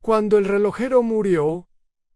Cuando el relojero murió,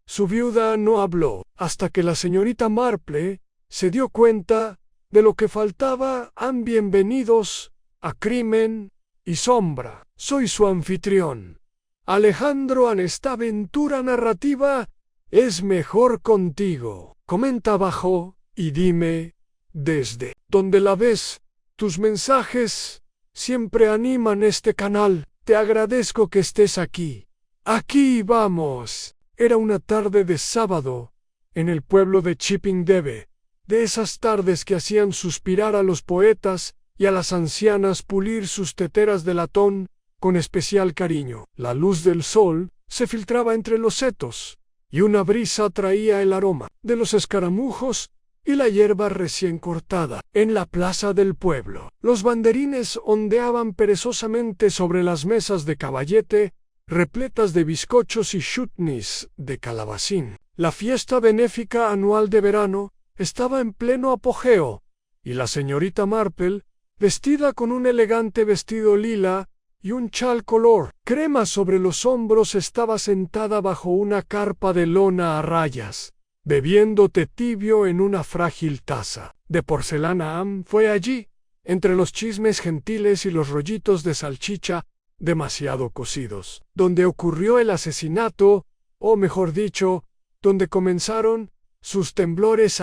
su viuda no habló, hasta que la señorita Marple se dio cuenta de lo que faltaba. Bienvenidos a Crimen y Sombra. Soy su anfitrión, Alejandro. En esta aventura narrativa es mejor contigo. Comenta abajo y dime desde dónde la ves. Tus mensajes siempre animan este canal. Te agradezco que estés aquí. Aquí vamos. Era una tarde de sábado en el pueblo de Chipping-Debe, de esas tardes que hacían suspirar a los poetas y a las ancianas pulir sus teteras de latón con especial cariño. La luz del sol se filtraba entre los setos y una brisa traía el aroma de los escaramujos y la hierba recién cortada. En la plaza del pueblo, los banderines ondeaban perezosamente sobre las mesas de caballete repletas de bizcochos y chutneys de calabacín. La fiesta benéfica anual de verano estaba en pleno apogeo, y la señorita Marple, vestida con un elegante vestido lila y un chal color crema sobre los hombros, estaba sentada bajo una carpa de lona a rayas, bebiendo té tibio en una frágil taza de porcelana. Fue allí, entre los chismes gentiles y los rollitos de salchicha demasiado cocidos, donde ocurrió el asesinato, o mejor dicho, donde comenzaron sus temblores.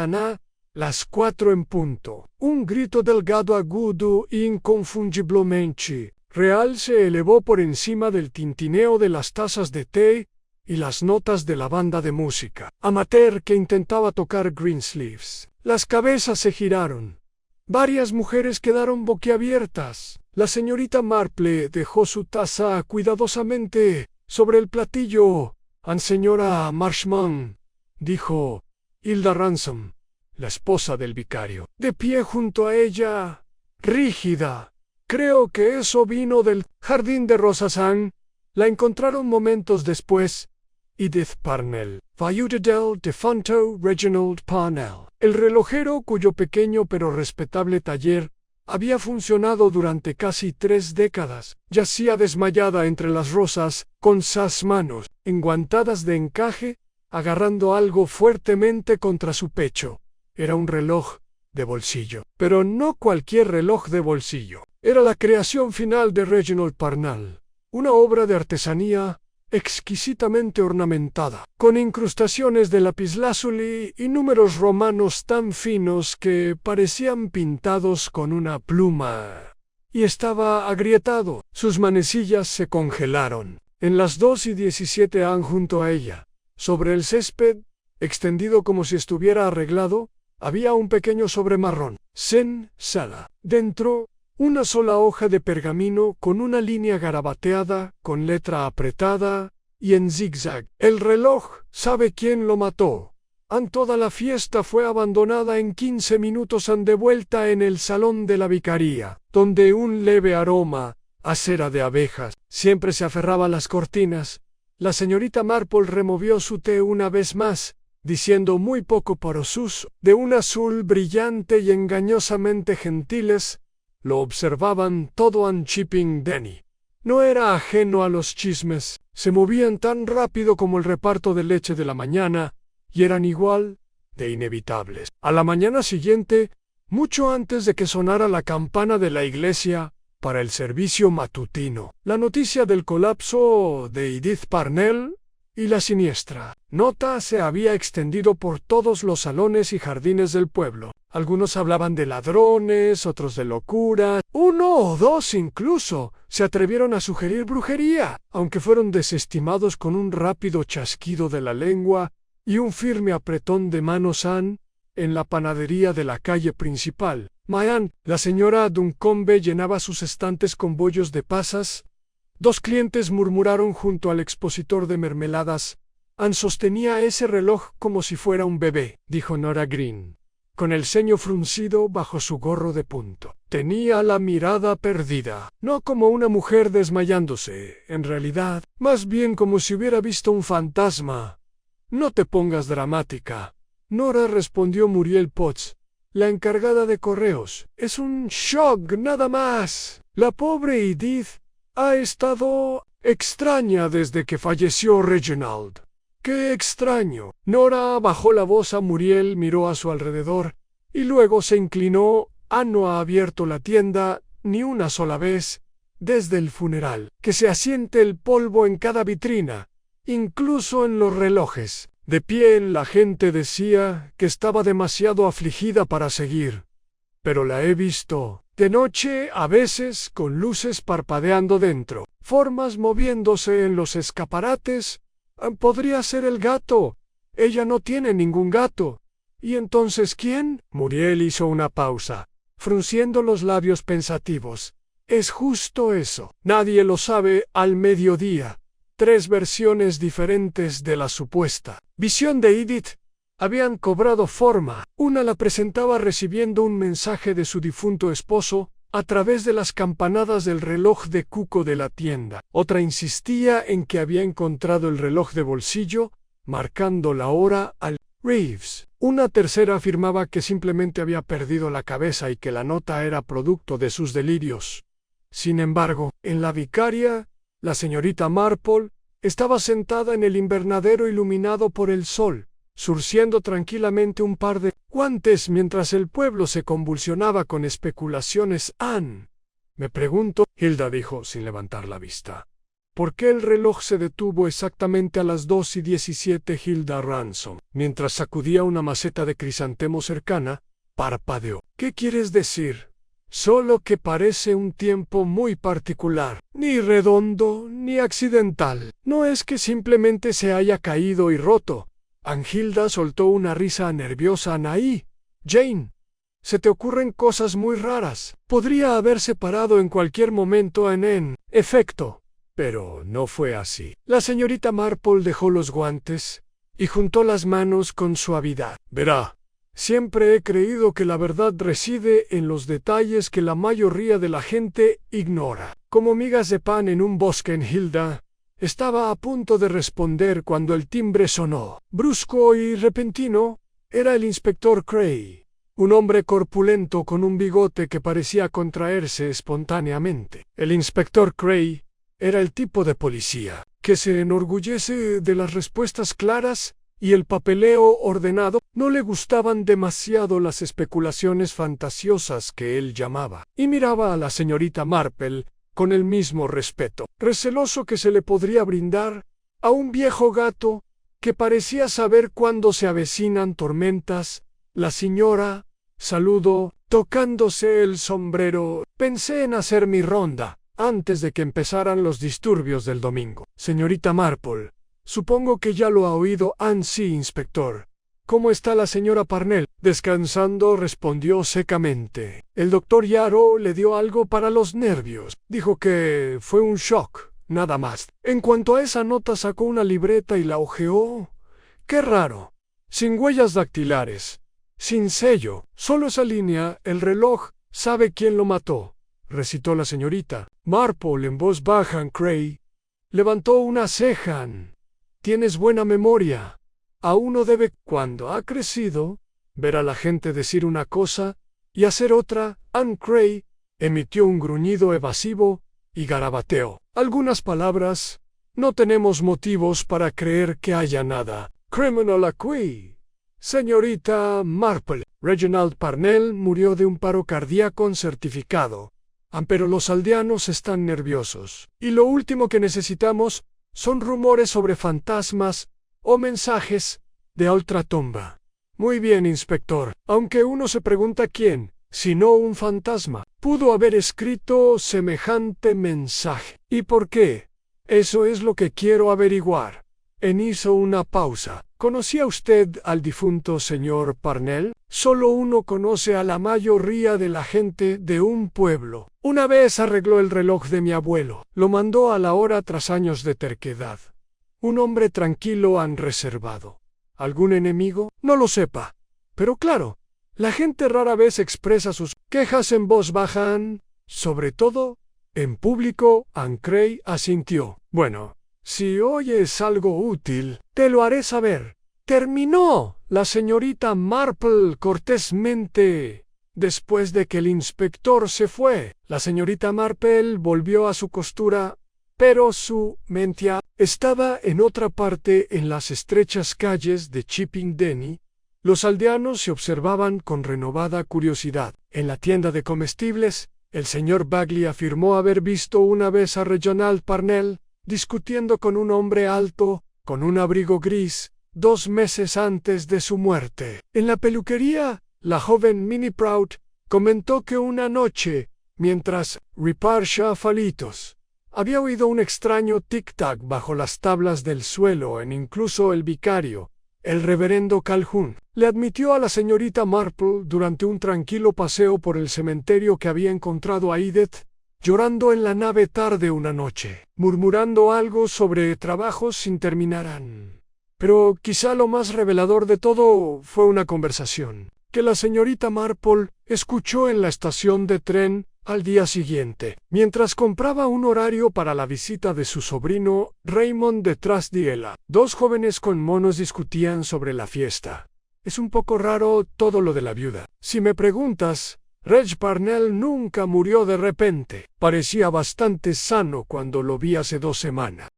Las 4 en punto. Un grito delgado, agudo e inconfundiblemente real se elevó por encima del tintineo de las tazas de té y las notas de la banda de música amateur que intentaba tocar Greensleeves. Las cabezas se giraron. Varias mujeres quedaron boquiabiertas. La señorita Marple dejó su taza cuidadosamente sobre el platillo. Señora Marshman, dijo Hilda Ransom, la esposa del vicario, de pie junto a ella, rígida. Creo que eso vino del jardín de rosas. La encontraron momentos después. Edith Parnell, viuda del defunto Reginald Parnell. El relojero, cuyo pequeño pero respetable taller había funcionado durante casi 3 décadas, yacía desmayada entre las rosas, con sus manos enguantadas de encaje, agarrando algo fuertemente contra su pecho. Era un reloj de bolsillo, pero no cualquier reloj de bolsillo. Era la creación final de Reginald Parnell, una obra de artesanía exquisitamente ornamentada, con incrustaciones de lapislázuli y números romanos tan finos que parecían pintados con una pluma. Y estaba agrietado. Sus manecillas se congelaron. En las 2:17 junto a ella, sobre el césped, extendido como si estuviera arreglado, había un pequeño sobre marrón. Sen sala. Dentro, una sola hoja de pergamino con una línea garabateada, con letra apretada y en zigzag. El reloj, ¿sabe quién lo mató? Toda la fiesta fue abandonada en 15 minutos. De vuelta en el salón de la vicaría, donde un leve aroma a cera de abejas siempre se aferraba a las cortinas. La señorita Marple removió su té una vez más, diciendo muy poco por sus, de un azul brillante y engañosamente gentiles. Lo observaban todo en Chipping-Denny. No era ajeno a los chismes. Se movían tan rápido como el reparto de leche de la mañana y eran igual de inevitables. A la mañana siguiente, mucho antes de que sonara la campana de la iglesia para el servicio matutino, la noticia del colapso de Edith Parnell y la siniestra nota se había extendido por todos los salones y jardines del pueblo. Algunos hablaban de ladrones, otros de locura. 1 o 2 incluso se atrevieron a sugerir brujería, aunque fueron desestimados con un rápido chasquido de la lengua y un firme apretón de manos. En la panadería de la calle principal, la señora Duncombe llenaba sus estantes con bollos de pasas. 2 clientes murmuraron junto al expositor de mermeladas. Sostenía ese reloj como si fuera un bebé, dijo Nora Green, con el ceño fruncido bajo su gorro de punto. Tenía la mirada perdida, no como una mujer desmayándose, en realidad, más bien como si hubiera visto un fantasma. No te pongas dramática, Nora, respondió Muriel Potts, la encargada de correos. Es un shock nada más. La pobre Edith ha estado extraña desde que falleció Reginald. ¡Qué extraño! Nora bajó la voz a Muriel, miró a su alrededor, y luego se inclinó. No ha abierto la tienda ni una sola vez desde el funeral. Que se asiente el polvo en cada vitrina, incluso en los relojes. De pie la gente decía que estaba demasiado afligida para seguir. Pero la he visto de noche, a veces con luces parpadeando dentro, formas moviéndose en los escaparates. Podría ser el gato. Ella no tiene ningún gato. ¿Y entonces quién? Muriel hizo una pausa, frunciendo los labios pensativos. Es justo eso. Nadie lo sabe al mediodía. 3 versiones diferentes de la supuesta visión de Edith habían cobrado forma. Una la presentaba recibiendo un mensaje de su difunto esposo a través de las campanadas del reloj de cuco de la tienda. Otra insistía en que había encontrado el reloj de bolsillo, marcando la hora al Reeves. Una tercera afirmaba que simplemente había perdido la cabeza y que la nota era producto de sus delirios. Sin embargo, en la vicaria, la señorita Marple estaba sentada en el invernadero iluminado por el sol, zurciendo tranquilamente un par de guantes mientras el pueblo se convulsionaba con especulaciones. Me pregunto, Hilda dijo sin levantar la vista. ¿Por qué el reloj se detuvo exactamente a las 2:17? Hilda Ransom, mientras sacudía una maceta de crisantemo cercana, parpadeó. ¿Qué quieres decir? Solo que parece un tiempo muy particular, ni redondo ni accidental. No es que simplemente se haya caído y roto. Hilda soltó una risa nerviosa. Anaí, Jane, se te ocurren cosas muy raras. Podría haberse parado en cualquier momento en efecto. Pero no fue así. La señorita Marple dejó los guantes y juntó las manos con suavidad. Verá, siempre he creído que la verdad reside en los detalles que la mayoría de la gente ignora. Como migas de pan en un bosque. Hilda estaba a punto de responder cuando el timbre sonó. Brusco y repentino, era el inspector Cray, un hombre corpulento con un bigote que parecía contraerse espontáneamente. El inspector Cray era el tipo de policía que se enorgullece de las respuestas claras y el papeleo ordenado. No le gustaban demasiado las especulaciones fantasiosas que él llamaba, y miraba a la señorita Marple con el mismo respeto, receloso que se le podría brindar a un viejo gato que parecía saber cuándo se avecinan tormentas. La señora saludó, tocándose el sombrero. Pensé en hacer mi ronda antes de que empezaran los disturbios del domingo. Señorita Marple, supongo que ya lo ha oído. Sí, inspector. ¿Cómo está la señora Parnell? Descansando, respondió secamente. El doctor Yarrow le dio algo para los nervios. Dijo que fue un shock, nada más. En cuanto a esa nota, sacó una libreta y la hojeó. ¡Qué raro! Sin huellas dactilares, sin sello, solo esa línea. El reloj sabe quién lo mató, recitó la señorita Marple en voz baja. Cray levantó una ceja. Tienes buena memoria. A uno debe, cuando ha crecido, ver a la gente decir una cosa y hacer otra. Cray emitió un gruñido evasivo y garabateó algunas palabras. No tenemos motivos para creer que haya nada criminal aquí, señorita Marple. Reginald Parnell murió de un paro cardíaco certificado. Pero los aldeanos están nerviosos, y lo último que necesitamos son rumores sobre fantasmas o mensajes de ultratumba. Muy bien, inspector. Aunque uno se pregunta quién, si no un fantasma, pudo haber escrito semejante mensaje. ¿Y por qué? Eso es lo que quiero averiguar. Hizo una pausa. ¿Conocía usted al difunto señor Parnell? Solo uno conoce a la mayoría de la gente de un pueblo. Una vez arregló el reloj de mi abuelo. Lo mandó a la hora tras años de terquedad. Un hombre tranquilo, reservado. ¿Algún enemigo? No lo sepa. Pero claro, la gente rara vez expresa sus quejas en voz baja, sobre todo en público. Cray asintió. Bueno, si oyes algo útil, te lo haré saber. Terminó la señorita Marple cortésmente. Después de que el inspector se fue, la señorita Marple volvió a su costura pero su mente estaba en otra parte en las estrechas calles de Chipping Denny. Los aldeanos se observaban con renovada curiosidad. En la tienda de comestibles, el señor Bagley afirmó haber visto una vez a Reginald Parnell discutiendo con un hombre alto, con un abrigo gris, 2 meses antes de su muerte. En la peluquería, la joven Minnie Prout comentó que una noche, mientras reparaba falitos, había oído un extraño tic-tac bajo las tablas del suelo incluso el vicario, el reverendo Calhoun, le admitió a la señorita Marple durante un tranquilo paseo por el cementerio que había encontrado a Edith llorando en la nave tarde una noche, murmurando algo sobre trabajos sin terminar. Pero quizá lo más revelador de todo fue una conversación que la señorita Marple escuchó en la estación de tren al día siguiente, mientras compraba un horario para la visita de su sobrino Raymond de Trasdiela. 2 jóvenes con monos discutían sobre la fiesta. Es un poco raro todo lo de la viuda. Si me preguntas, Reg Parnell nunca murió de repente. Parecía bastante sano cuando lo vi hace 2 semanas.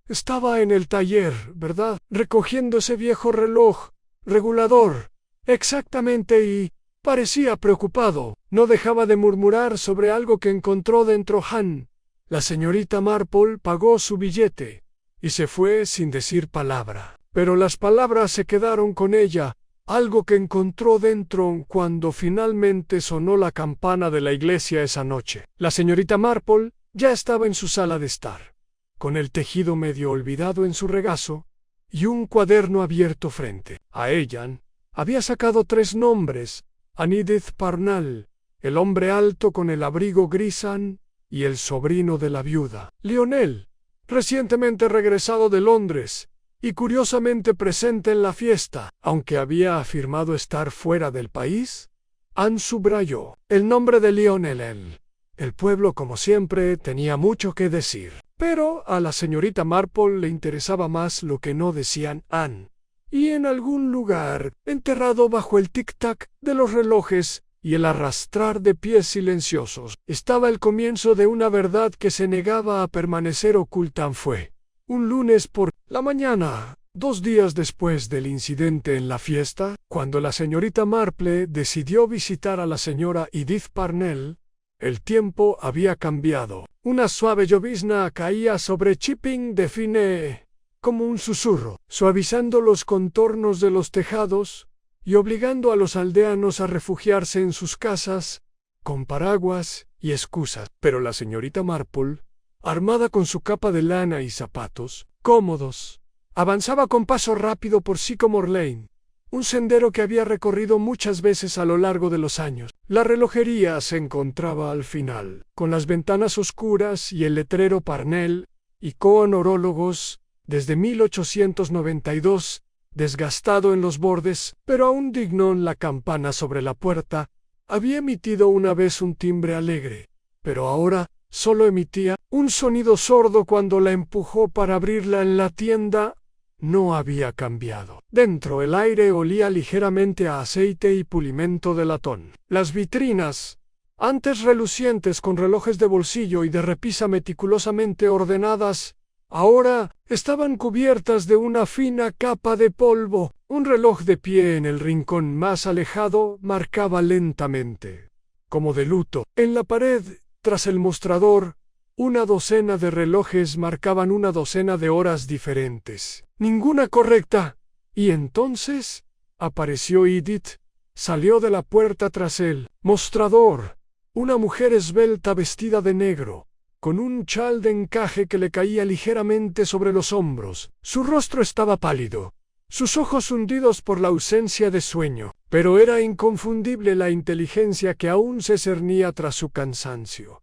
Estaba en el taller, ¿verdad? Recogiendo ese viejo reloj regulador. Exactamente, y parecía preocupado. No dejaba de murmurar sobre algo que encontró dentro. La señorita Marple pagó su billete y se fue sin decir palabra. Pero las palabras se quedaron con ella, algo que encontró dentro cuando finalmente sonó la campana de la iglesia esa noche. La señorita Marple ya estaba en su sala de estar, con el tejido medio olvidado en su regazo y un cuaderno abierto frente a ella. Había sacado 3 nombres: Edith Parnell, el hombre alto con el abrigo gris, y el sobrino de la viuda, Lionel, recientemente regresado de Londres y curiosamente presente en la fiesta, aunque había afirmado estar fuera del país. Anne subrayó el nombre de Lionel. El pueblo, como siempre, tenía mucho que decir, pero a la señorita Marple le interesaba más lo que no decían Anne. Y en algún lugar, enterrado bajo el tic-tac de los relojes y el arrastrar de pies silenciosos, estaba el comienzo de una verdad que se negaba a permanecer oculta. Fue un lunes por la mañana, 2 días después del incidente en la fiesta, cuando la señorita Marple decidió visitar a la señora Edith Parnell. El tiempo había cambiado. Una suave llovizna caía sobre Chipping Denny como un susurro, suavizando los contornos de los tejados y obligando a los aldeanos a refugiarse en sus casas con paraguas y excusas. Pero la señorita Marple, armada con su capa de lana y zapatos cómodos, avanzaba con paso rápido por Sycamore Lane, un sendero que había recorrido muchas veces a lo largo de los años. La relojería se encontraba al final, con las ventanas oscuras y el letrero Parnell y Cohen Horólogos desde 1892, desgastado en los bordes, pero aún digno. La campana sobre la puerta había emitido una vez un timbre alegre, pero ahora solo emitía un sonido sordo cuando la empujó para abrirla. En la tienda no había cambiado. Dentro el aire olía ligeramente a aceite y pulimento de latón. Las vitrinas, antes relucientes con relojes de bolsillo y de repisa meticulosamente ordenadas, ahora estaban cubiertas de una fina capa de polvo. Un reloj de pie en el rincón más alejado marcaba lentamente, como de luto. En la pared, tras el mostrador, una docena de relojes marcaban una docena de horas diferentes. Ninguna correcta. Y entonces apareció Edith. Salió de la puerta tras el mostrador. Una mujer esbelta vestida de negro, con un chal de encaje que le caía ligeramente sobre los hombros. Su rostro estaba pálido, sus ojos hundidos por la ausencia de sueño, pero era inconfundible la inteligencia que aún se cernía tras su cansancio.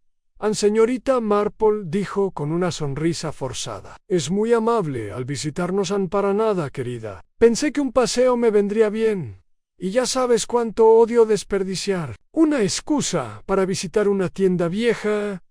Señorita Marple dijo con una sonrisa forzada: «Es muy amable al visitarnos para nada, querida. Pensé que un paseo me vendría bien. Y ya sabes cuánto odio desperdiciar una excusa para visitar una tienda vieja».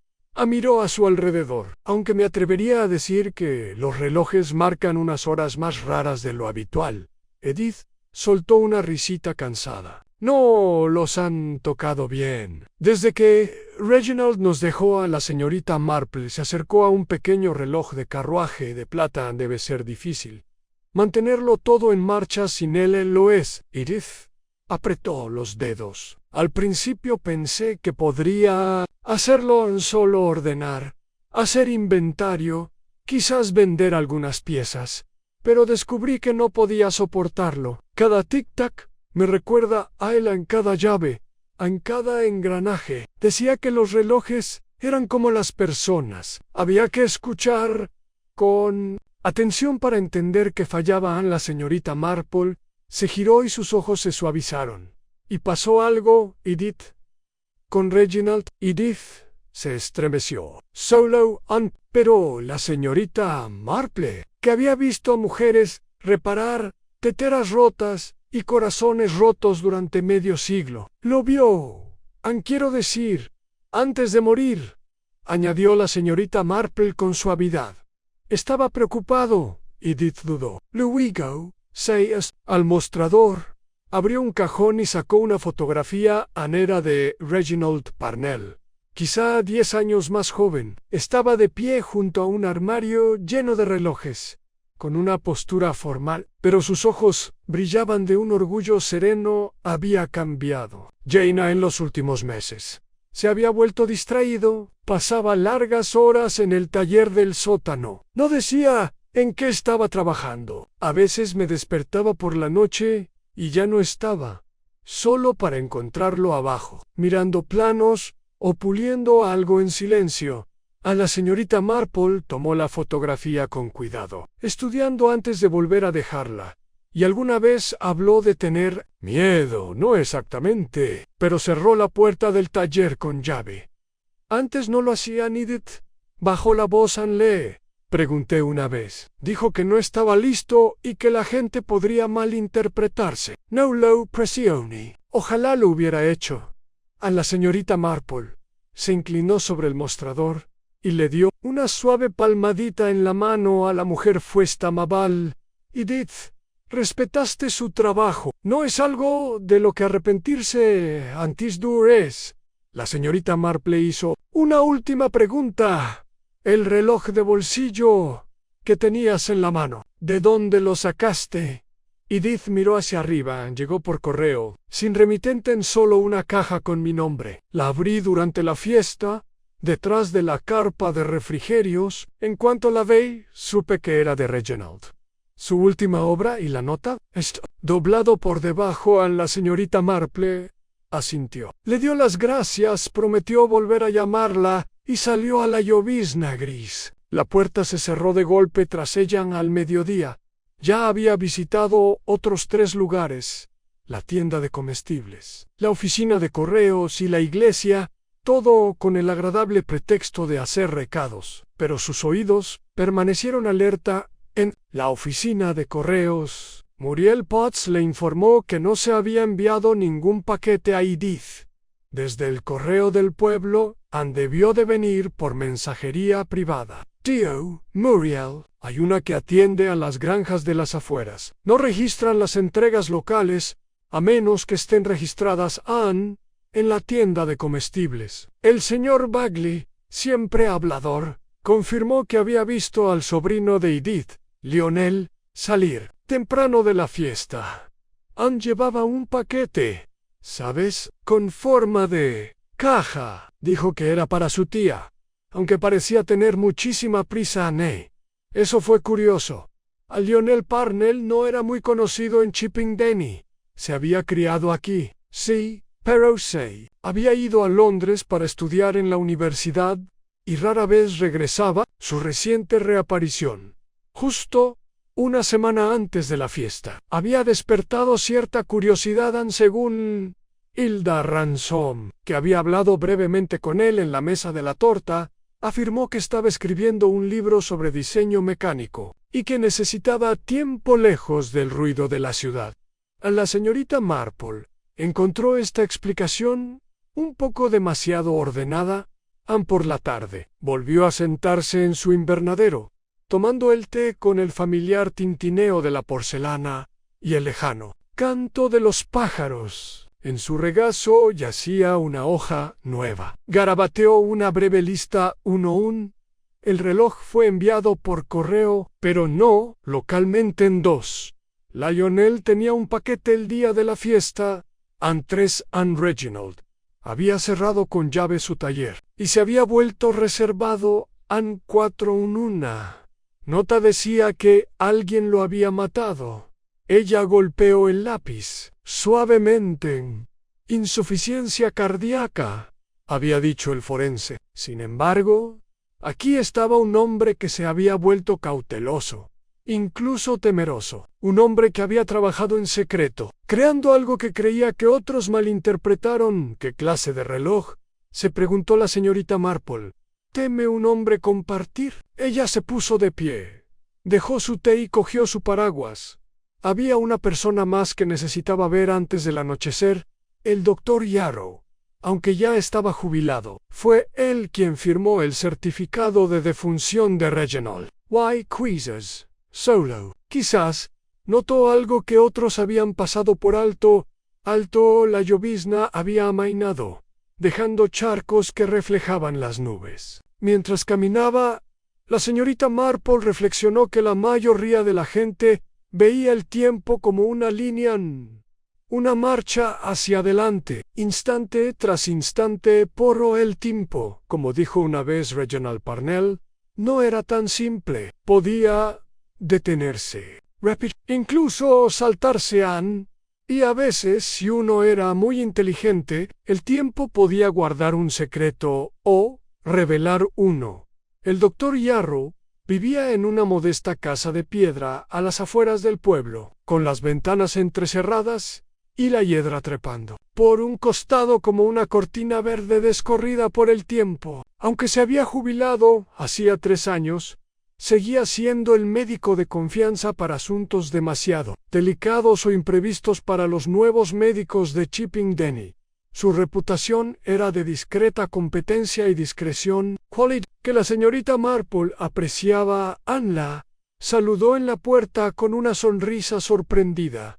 Miró a su alrededor. «Aunque me atrevería a decir que los relojes marcan unas horas más raras de lo habitual». Edith soltó una risita cansada. No los han tocado bien. Desde que Reginald nos dejó a la señorita Marple, se acercó a un pequeño reloj de carruaje de plata. Debe ser difícil mantenerlo todo en marcha sin él. Lo es. Edith apretó los dedos. Al principio pensé que podría hacerlo, solo ordenar, hacer inventario, quizás vender algunas piezas, pero descubrí que no podía soportarlo. Cada tic-tac me recuerda a él, en cada llave, en cada engranaje. Decía que los relojes eran como las personas. Había que escuchar con atención para entender que fallaba. La señorita Marple se giró y sus ojos se suavizaron. Y pasó algo, Edith. Con Reginald, Edith se estremeció. Pero la señorita Marple, que había visto a mujeres reparar teteras rotas y corazones rotos durante medio siglo, lo vio. Quiero decir, antes de morir, añadió la señorita Marple con suavidad. Estaba preocupado. Edith dudó. Luego, al mostrador, abrió un cajón y sacó una fotografía anera de Reginald Parnell. Quizá 10 años más joven. Estaba de pie junto a un armario lleno de relojes, con una postura formal, pero sus ojos brillaban de un orgullo sereno. Había cambiado Jaina en los últimos meses. Se había vuelto distraído, pasaba largas horas en el taller del sótano. No decía en qué estaba trabajando. A veces me despertaba por la noche y ya no estaba, solo para encontrarlo abajo, mirando planos o puliendo algo en silencio. A la señorita Marple tomó la fotografía con cuidado, estudiando antes de volver a dejarla, y alguna vez habló de tener miedo, no exactamente, pero cerró la puerta del taller con llave. Antes no lo hacía. Edith bajó la voz. Le pregunté una vez. Dijo que no estaba listo y que la gente podría malinterpretarse. No lo presione. Ojalá lo hubiera hecho. A la señorita Marple se inclinó sobre el mostrador y le dio una suave palmadita en la mano a la mujer. Fue amable. Edith, respetaste su trabajo. No es algo de lo que arrepentirse. Es. La señorita Marple hizo una última pregunta. El reloj de bolsillo que tenías en la mano, ¿de dónde lo sacaste? Edith miró hacia arriba. Llegó por correo, sin remitente, en solo una caja con mi nombre. La abrí durante la fiesta, detrás de la carpa de refrigerios. En cuanto la vi, supe que era de Reginald. Su última obra y la nota, doblado por debajo. A la señorita Marple asintió. Le dio las gracias, prometió volver a llamarla y salió a la llovizna gris. La puerta se cerró de golpe tras ella. Al mediodía ya había visitado otros 3 lugares: la tienda de comestibles, la oficina de correos y la iglesia, todo con el agradable pretexto de hacer recados. Pero sus oídos permanecieron alerta. En la oficina de correos, Muriel Potts le informó que no se había enviado ningún paquete a Edith. Desde el correo del pueblo, debió de venir por mensajería privada. Tío, Muriel, hay una que atiende a las granjas de las afueras. No registran las entregas locales, a menos que estén registradas en la tienda de comestibles. El señor Bagley, siempre hablador, confirmó que había visto al sobrino de Edith, Lionel, salir temprano de la fiesta. Llevaba un paquete, ¿sabes?, con forma de caja. Dijo que era para su tía, aunque parecía tener muchísima prisa. Eso fue curioso. A Lionel Parnell no era muy conocido en Chipping-Denny. Se había criado aquí, sí, pero había ido a Londres para estudiar en la universidad y rara vez regresaba. Su reciente reaparición, justo una semana antes de la fiesta, había despertado cierta curiosidad. Según Hilda Ransom, que había hablado brevemente con él en la mesa de la torta, afirmó que estaba escribiendo un libro sobre diseño mecánico y que necesitaba tiempo lejos del ruido de la ciudad. La señorita Marple encontró esta explicación un poco demasiado ordenada. Por la tarde, volvió a sentarse en su invernadero, tomando el té con el familiar tintineo de la porcelana y el lejano canto de los pájaros. En su regazo yacía una hoja nueva. Garabateó una breve lista 1-1. El reloj fue enviado por correo, pero no localmente en 2. Lionel tenía un paquete el día de la fiesta. Andrés and Reginald había cerrado con llave su taller y se había vuelto reservado. An 4-1. Nota decía que alguien lo había matado. Ella golpeó el lápiz suavemente. Insuficiencia cardíaca, había dicho el forense. Sin embargo, aquí estaba un hombre que se había vuelto cauteloso, incluso temeroso. Un hombre que había trabajado en secreto, creando algo que creía que otros malinterpretaron. ¿Qué clase de reloj?, se preguntó la señorita Marple. ¿Teme un hombre compartir? Ella se puso de pie, dejó su té y cogió su paraguas. Había una persona más que necesitaba ver antes del anochecer, el doctor Yarrow. Aunque ya estaba jubilado, fue él quien firmó el certificado de defunción de Reginald. Why quizzes? Solo. Quizás notó algo que otros habían pasado por alto. La llovizna había amainado, dejando charcos que reflejaban las nubes. Mientras caminaba, la señorita Marple reflexionó que la mayoría de la gente veía el tiempo como una línea, una marcha hacia adelante, instante tras instante. Porro el tiempo, como dijo una vez Reginald Parnell, no era tan simple. Podía detenerse, incluso saltarse y a veces, si uno era muy inteligente, el tiempo podía guardar un secreto o revelar uno. El doctor Yarrow vivía en una modesta casa de piedra a las afueras del pueblo, con las ventanas entrecerradas y la hiedra trepando por un costado como una cortina verde descorrida por el tiempo. Aunque se había jubilado hacía 3 años, seguía siendo el médico de confianza para asuntos demasiado delicados o imprevistos para los nuevos médicos de Chipping Denny. Su reputación era de discreta competencia y discreción, quality que la señorita Marple apreciaba. Anla saludó en la puerta con una sonrisa sorprendida.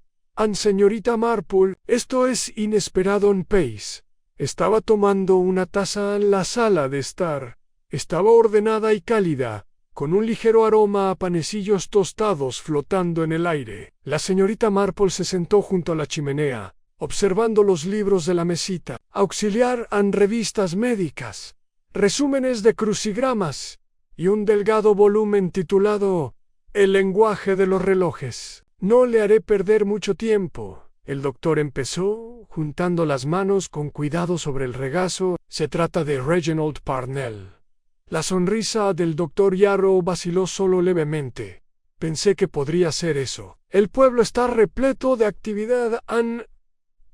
Señorita Marple, esto es inesperado en Pace. Estaba tomando una taza en la sala de estar. Estaba ordenada y cálida, con un ligero aroma a panecillos tostados flotando en el aire. La señorita Marple se sentó junto a la chimenea, observando los libros de la mesita. Auxiliar en revistas médicas, resúmenes de crucigramas y un delgado volumen titulado El lenguaje de los relojes. No le haré perder mucho tiempo. El doctor empezó, juntando las manos con cuidado sobre el regazo. Se trata de Reginald Parnell. La sonrisa del doctor Yarrow vaciló solo levemente. Pensé que podría ser eso. El pueblo está repleto de actividad.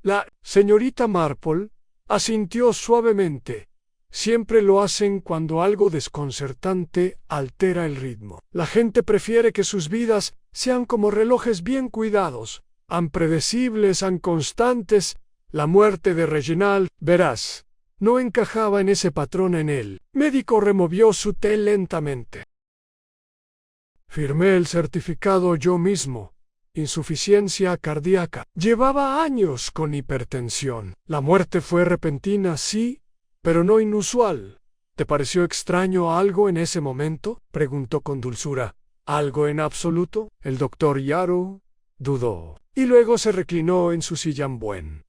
La señorita Marple asintió suavemente. Siempre lo hacen cuando algo desconcertante altera el ritmo. La gente prefiere que sus vidas sean como relojes bien cuidados, predecibles, constantes. La muerte de Reginald, verás, no encajaba en ese patrón en él. Médico removió su té lentamente. Firmé el certificado yo mismo. Insuficiencia cardíaca. Llevaba años con hipertensión. La muerte fue repentina, sí, pero no inusual. ¿Te pareció extraño algo en ese momento?, preguntó con dulzura. ¿Algo en absoluto? El doctor Yarrow dudó, y luego se reclinó en su silla buen.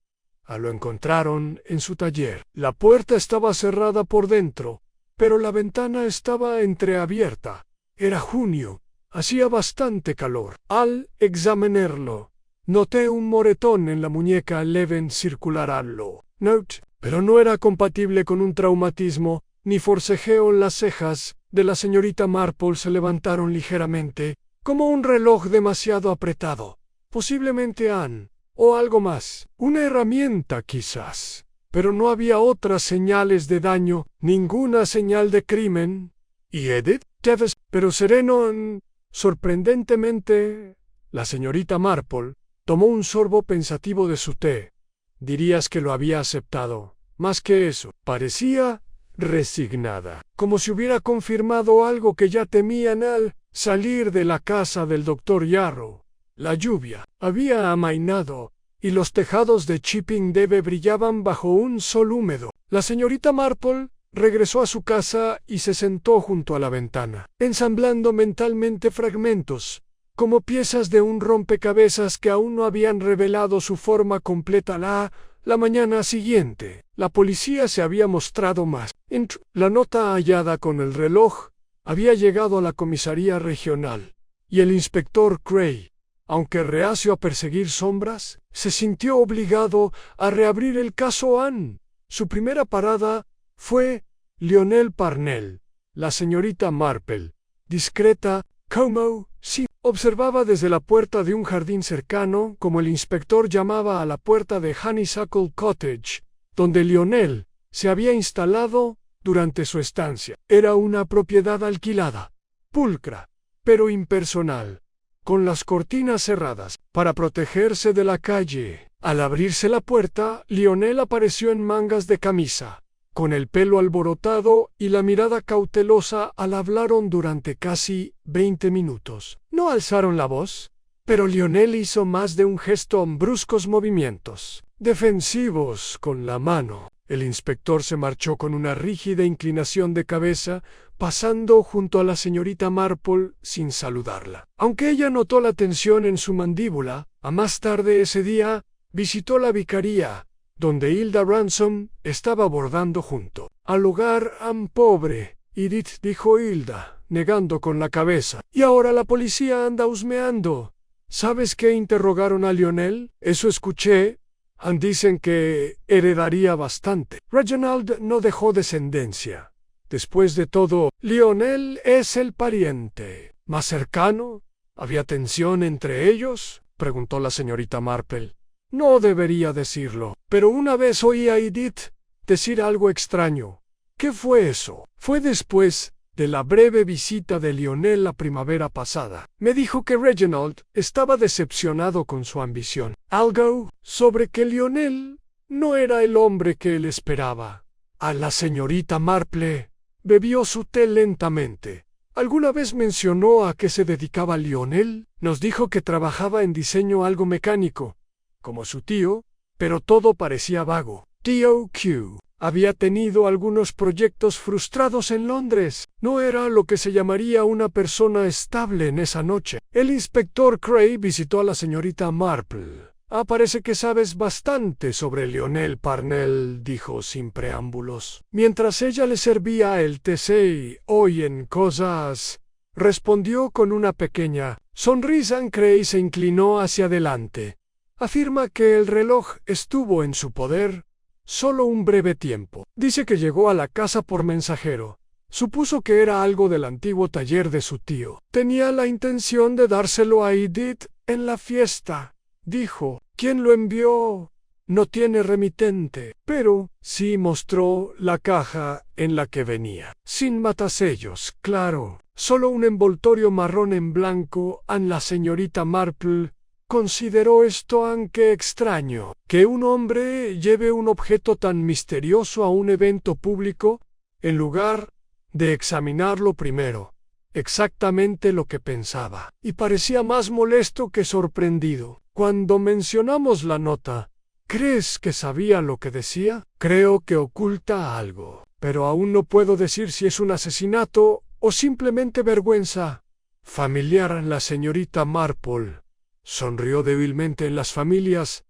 Lo encontraron en su taller. La puerta estaba cerrada por dentro, pero la ventana estaba entreabierta. Era junio. Hacía bastante calor. Al examinarlo, noté un moretón en la muñeca leve en circular halo. Note, pero no era compatible con un traumatismo, ni forcejeo en las cejas de la señorita Marple se levantaron ligeramente, como un reloj demasiado apretado. Posiblemente o algo más. Una herramienta quizás. Pero no había otras señales de daño, ninguna señal de crimen. ¿Y Edith? Teves, pero sereno. Sorprendentemente, la señorita Marple tomó un sorbo pensativo de su té. Dirías que lo había aceptado. Más que eso, parecía resignada, como si hubiera confirmado algo que ya temían al salir de la casa del doctor Yarrow. La lluvia había amainado, y los tejados de Chipping Debe brillaban bajo un sol húmedo. La señorita Marple regresó a su casa y se sentó junto a la ventana, ensamblando mentalmente fragmentos, como piezas de un rompecabezas que aún no habían revelado su forma completa. La mañana siguiente, la policía se había mostrado más. La nota hallada con el reloj había llegado a la comisaría regional, y el inspector Cray, aunque reacio a perseguir sombras, se sintió obligado a reabrir el caso Anne. Su primera parada fue Lionel Parnell. La señorita Marple, discreta, como si observaba desde la puerta de un jardín cercano, como el inspector llamaba a la puerta de Honeysuckle Cottage, donde Lionel se había instalado durante su estancia. Era una propiedad alquilada, pulcra, pero impersonal, con las cortinas cerradas, para protegerse de la calle. Al abrirse la puerta, Lionel apareció en mangas de camisa, con el pelo alborotado y la mirada cautelosa. Hablaron durante casi 20 minutos. No alzaron la voz, pero Lionel hizo más de un gesto en bruscos movimientos defensivos con la mano. El inspector se marchó con una rígida inclinación de cabeza, pasando junto a la señorita Marple sin saludarla. Aunque ella notó la tensión en su mandíbula, a más tarde ese día visitó la vicaría, donde Hilda Ransom estaba bordando junto al hogar. Pobre Edith, dijo Hilda, negando con la cabeza. Y ahora la policía anda husmeando. ¿Sabes qué interrogaron a Lionel? Eso escuché. Dicen que heredaría bastante. Reginald no dejó descendencia. Después de todo, Lionel es el pariente más cercano. ¿Había tensión entre ellos?, preguntó la señorita Marple. No debería decirlo, pero una vez oí a Edith decir algo extraño. ¿Qué fue eso? Fue después de la breve visita de Lionel la primavera pasada. Me dijo que Reginald estaba decepcionado con su ambición. Algo sobre que Lionel no era el hombre que él esperaba. A la señorita Marple bebió su té lentamente. ¿Alguna vez mencionó a qué se dedicaba Lionel? Nos dijo que trabajaba en diseño algo mecánico, como su tío, pero todo parecía vago. Tío Q había tenido algunos proyectos frustrados en Londres. No era lo que se llamaría una persona estable en esa noche. El inspector Cray visitó a la señorita Marple. Parece que sabes bastante sobre Lionel Parnell, dijo sin preámbulos. Mientras ella le servía el té, hoy en cosas, respondió con una pequeña sonrisa. Cray se inclinó hacia adelante. Afirma que el reloj estuvo en su poder solo un breve tiempo. Dice que llegó a la casa por mensajero. Supuso que era algo del antiguo taller de su tío. Tenía la intención de dárselo a Edith en la fiesta. Dijo, ¿quién lo envió? No tiene remitente, pero sí mostró la caja en la que venía. Sin matasellos, claro. Solo un envoltorio marrón en blanco. La señorita Marple consideró esto aunque extraño, que un hombre lleve un objeto tan misterioso a un evento público, en lugar de examinarlo primero. Exactamente lo que pensaba, y parecía más molesto que sorprendido. Cuando mencionamos la nota, ¿crees que sabía lo que decía? Creo que oculta algo, pero aún no puedo decir si es un asesinato o simplemente vergüenza familiar. La señorita Marple sonrió débilmente. En las familias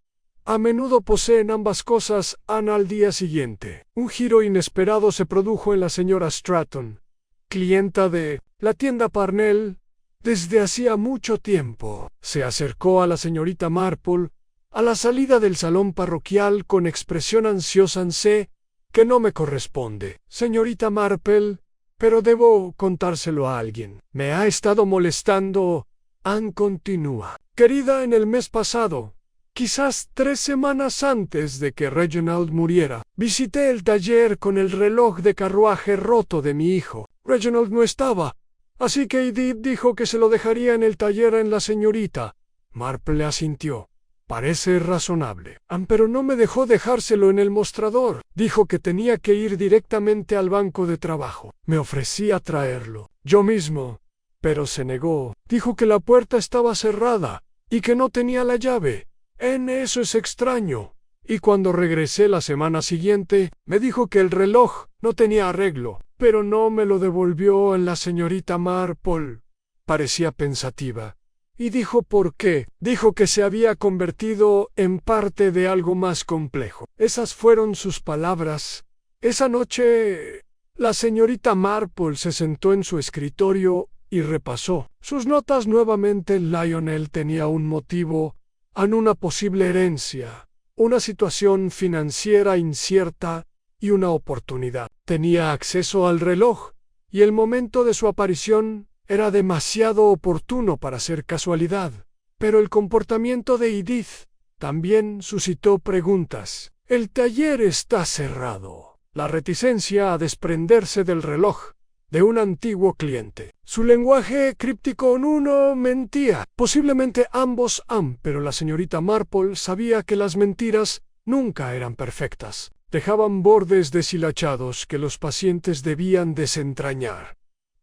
a menudo poseen ambas cosas. Al día siguiente, un giro inesperado se produjo en la señora Stratton, clienta de la tienda Parnell desde hacía mucho tiempo. Se acercó a la señorita Marple a la salida del salón parroquial con expresión ansiosa. Sé que no me corresponde, señorita Marple, pero debo contárselo a alguien. Me ha estado molestando. Anne continúa. Querida, en el mes pasado, quizás 3 semanas antes de que Reginald muriera, visité el taller con el reloj de carruaje roto de mi hijo. Reginald no estaba, así que Edith dijo que se lo dejaría en el taller. La señorita Marple asintió. Parece razonable. Pero no me dejó dejárselo en el mostrador. Dijo que tenía que ir directamente al banco de trabajo. Me ofrecí a traerlo yo mismo, pero se negó. Dijo que la puerta estaba cerrada y que no tenía la llave. Eso es extraño. Y cuando regresé la semana siguiente, me dijo que el reloj no tenía arreglo, pero no me lo devolvió en la señorita Marple. Parecía pensativa. Y dijo por qué. Dijo que se había convertido en parte de algo más complejo. Esas fueron sus palabras. Esa noche, la señorita Marple se sentó en su escritorio y repasó sus notas nuevamente. Lionel tenía un motivo en una posible herencia, una situación financiera incierta y una oportunidad. Tenía acceso al reloj, y el momento de su aparición era demasiado oportuno para ser casualidad. Pero el comportamiento de Edith también suscitó preguntas. El taller está cerrado. La reticencia a desprenderse del reloj de un antiguo cliente. Su lenguaje críptico no mentía. Posiblemente ambos pero la señorita Marple sabía que las mentiras nunca eran perfectas. Dejaban bordes deshilachados que los pacientes debían desentrañar.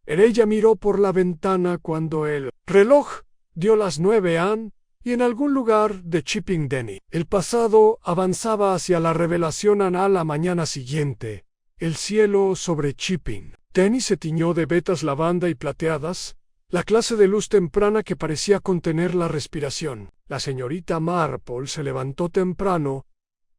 Ella miró por la ventana cuando el reloj dio las 9 y en algún lugar de Chipping Denny. El pasado avanzaba hacia la revelación a la mañana siguiente. El cielo sobre Chipping Denny se tiñó de vetas lavanda y plateadas, la clase de luz temprana que parecía contener la respiración. La señorita Marple se levantó temprano,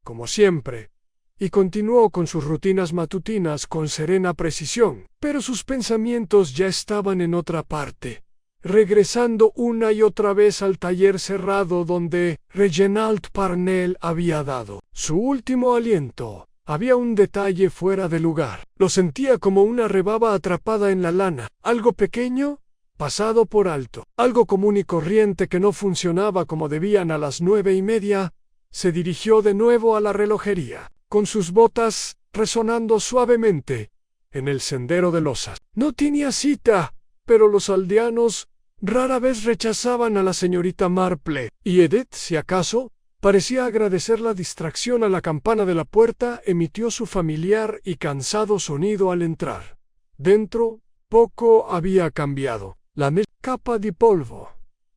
como siempre, y continuó con sus rutinas matutinas con serena precisión, pero sus pensamientos ya estaban en otra parte, regresando una y otra vez al taller cerrado donde Reginald Parnell había dado su último aliento. Había un detalle fuera de lugar. Lo sentía como una rebaba atrapada en la lana, algo pequeño, pasado por alto, algo común y corriente que no funcionaba como debían a las 9:30. Se dirigió de nuevo a la relojería, con sus botas resonando suavemente en el sendero de losas. No tenía cita, pero los aldeanos rara vez rechazaban a la señorita Marple, y Edith, si acaso, parecía agradecer la distracción. A la campana de la puerta emitió su familiar y cansado sonido al entrar. Dentro, poco había cambiado. La misma capa de polvo,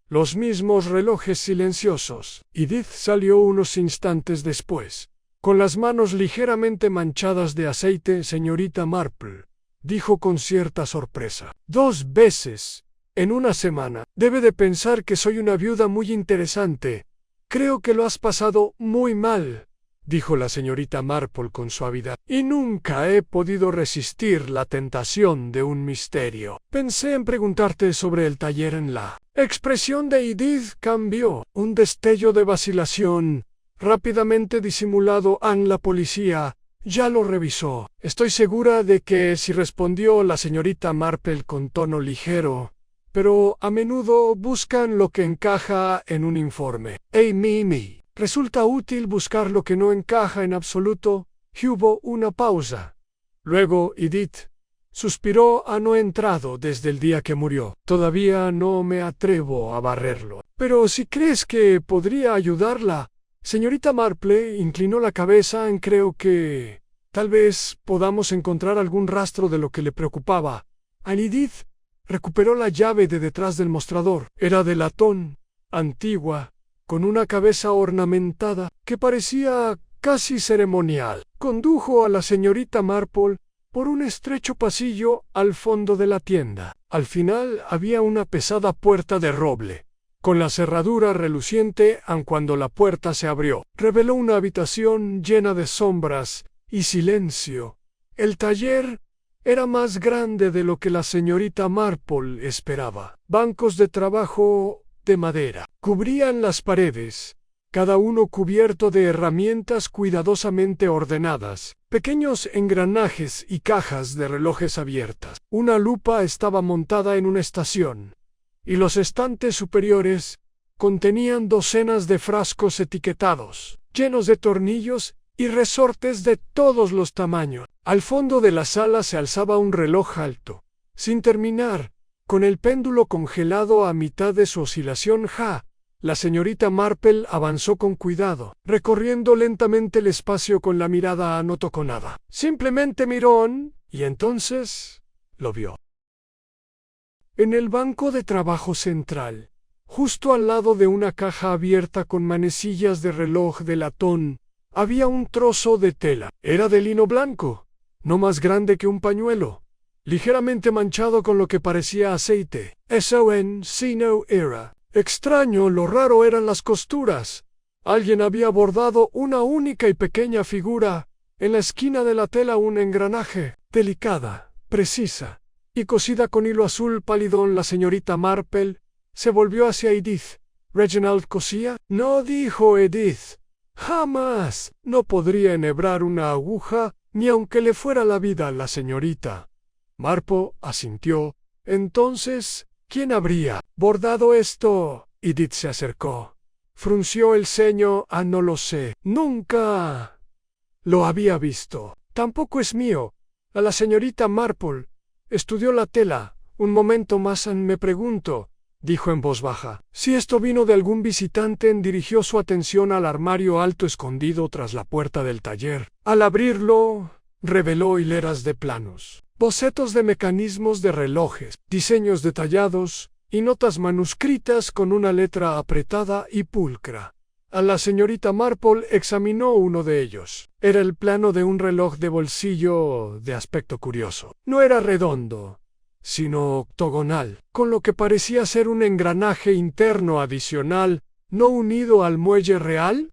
los mismos relojes silenciosos. Edith salió unos instantes después, con las manos ligeramente manchadas de aceite. Señorita Marple, dijo con cierta sorpresa, 2 veces en una semana. Debe de pensar que soy una viuda muy interesante. Creo que lo has pasado muy mal, dijo la señorita Marple con suavidad, y nunca he podido resistir la tentación de un misterio. Pensé en preguntarte sobre el taller en la expresión de Edith cambió. Un destello de vacilación, rápidamente disimulado en la policía, ya lo revisó. Estoy segura de que sí, respondió la señorita Marple con tono ligero, pero a menudo buscan lo que encaja en un informe. Mimi, resulta útil buscar lo que no encaja en absoluto. Hubo una pausa. Luego Edith suspiró. No he entrado desde el día que murió. Todavía no me atrevo a barrerlo. Pero si crees que podría ayudarla. Señorita Marple inclinó la cabeza. Creo que tal vez podamos encontrar algún rastro de lo que le preocupaba. Edith recuperó la llave de detrás del mostrador. Era de latón, antigua, con una cabeza ornamentada que parecía casi ceremonial. Condujo a la señorita Marple por un estrecho pasillo al fondo de la tienda. Al final había una pesada puerta de roble, con la cerradura reluciente. Cuando la puerta se abrió, reveló una habitación llena de sombras y silencio. El taller era más grande de lo que la señorita Marple esperaba. Bancos de trabajo de madera cubrían las paredes, cada uno cubierto de herramientas cuidadosamente ordenadas, pequeños engranajes y cajas de relojes abiertas. Una lupa estaba montada en una estación, y los estantes superiores contenían docenas de frascos etiquetados, llenos de tornillos y resortes de todos los tamaños. Al fondo de la sala se alzaba un reloj alto, sin terminar, con el péndulo congelado a mitad de su oscilación. La señorita Marple avanzó con cuidado, recorriendo lentamente el espacio con la mirada. No tocó nada. Simplemente miró, y entonces lo vio. En el banco de trabajo central, Justo al lado de una caja abierta con manecillas de reloj de latón, había un trozo de tela. Era de lino blanco, no más grande que un pañuelo, ligeramente manchado con lo que parecía aceite. Eso en sí no era extraño, lo raro eran las costuras. Alguien había bordado una única y pequeña figura, en la esquina de la tela un engranaje, delicada, precisa, y cosida con hilo azul pálido. La señorita Marple se volvió hacia Edith. ¿Reginald cosía? No, dijo Edith. Jamás. No podría enhebrar una aguja, ni aunque le fuera la vida. La señorita Marple asintió. Entonces, ¿quién habría bordado esto? Edith se acercó. Frunció el ceño. No lo sé. Nunca lo había visto. Tampoco es mío. A la señorita Marple estudió la tela. Un momento más, me pregunto, dijo en voz baja, si esto vino de algún visitante. Dirigió su atención al armario alto escondido tras la puerta del taller. Al abrirlo, reveló hileras de planos, bocetos de mecanismos de relojes, diseños detallados y notas manuscritas con una letra apretada y pulcra. A la señorita Marple examinó uno de ellos. Era el plano de un reloj de bolsillo de aspecto curioso. No era redondo, sino octogonal, con lo que parecía ser un engranaje interno adicional, no unido al muelle real.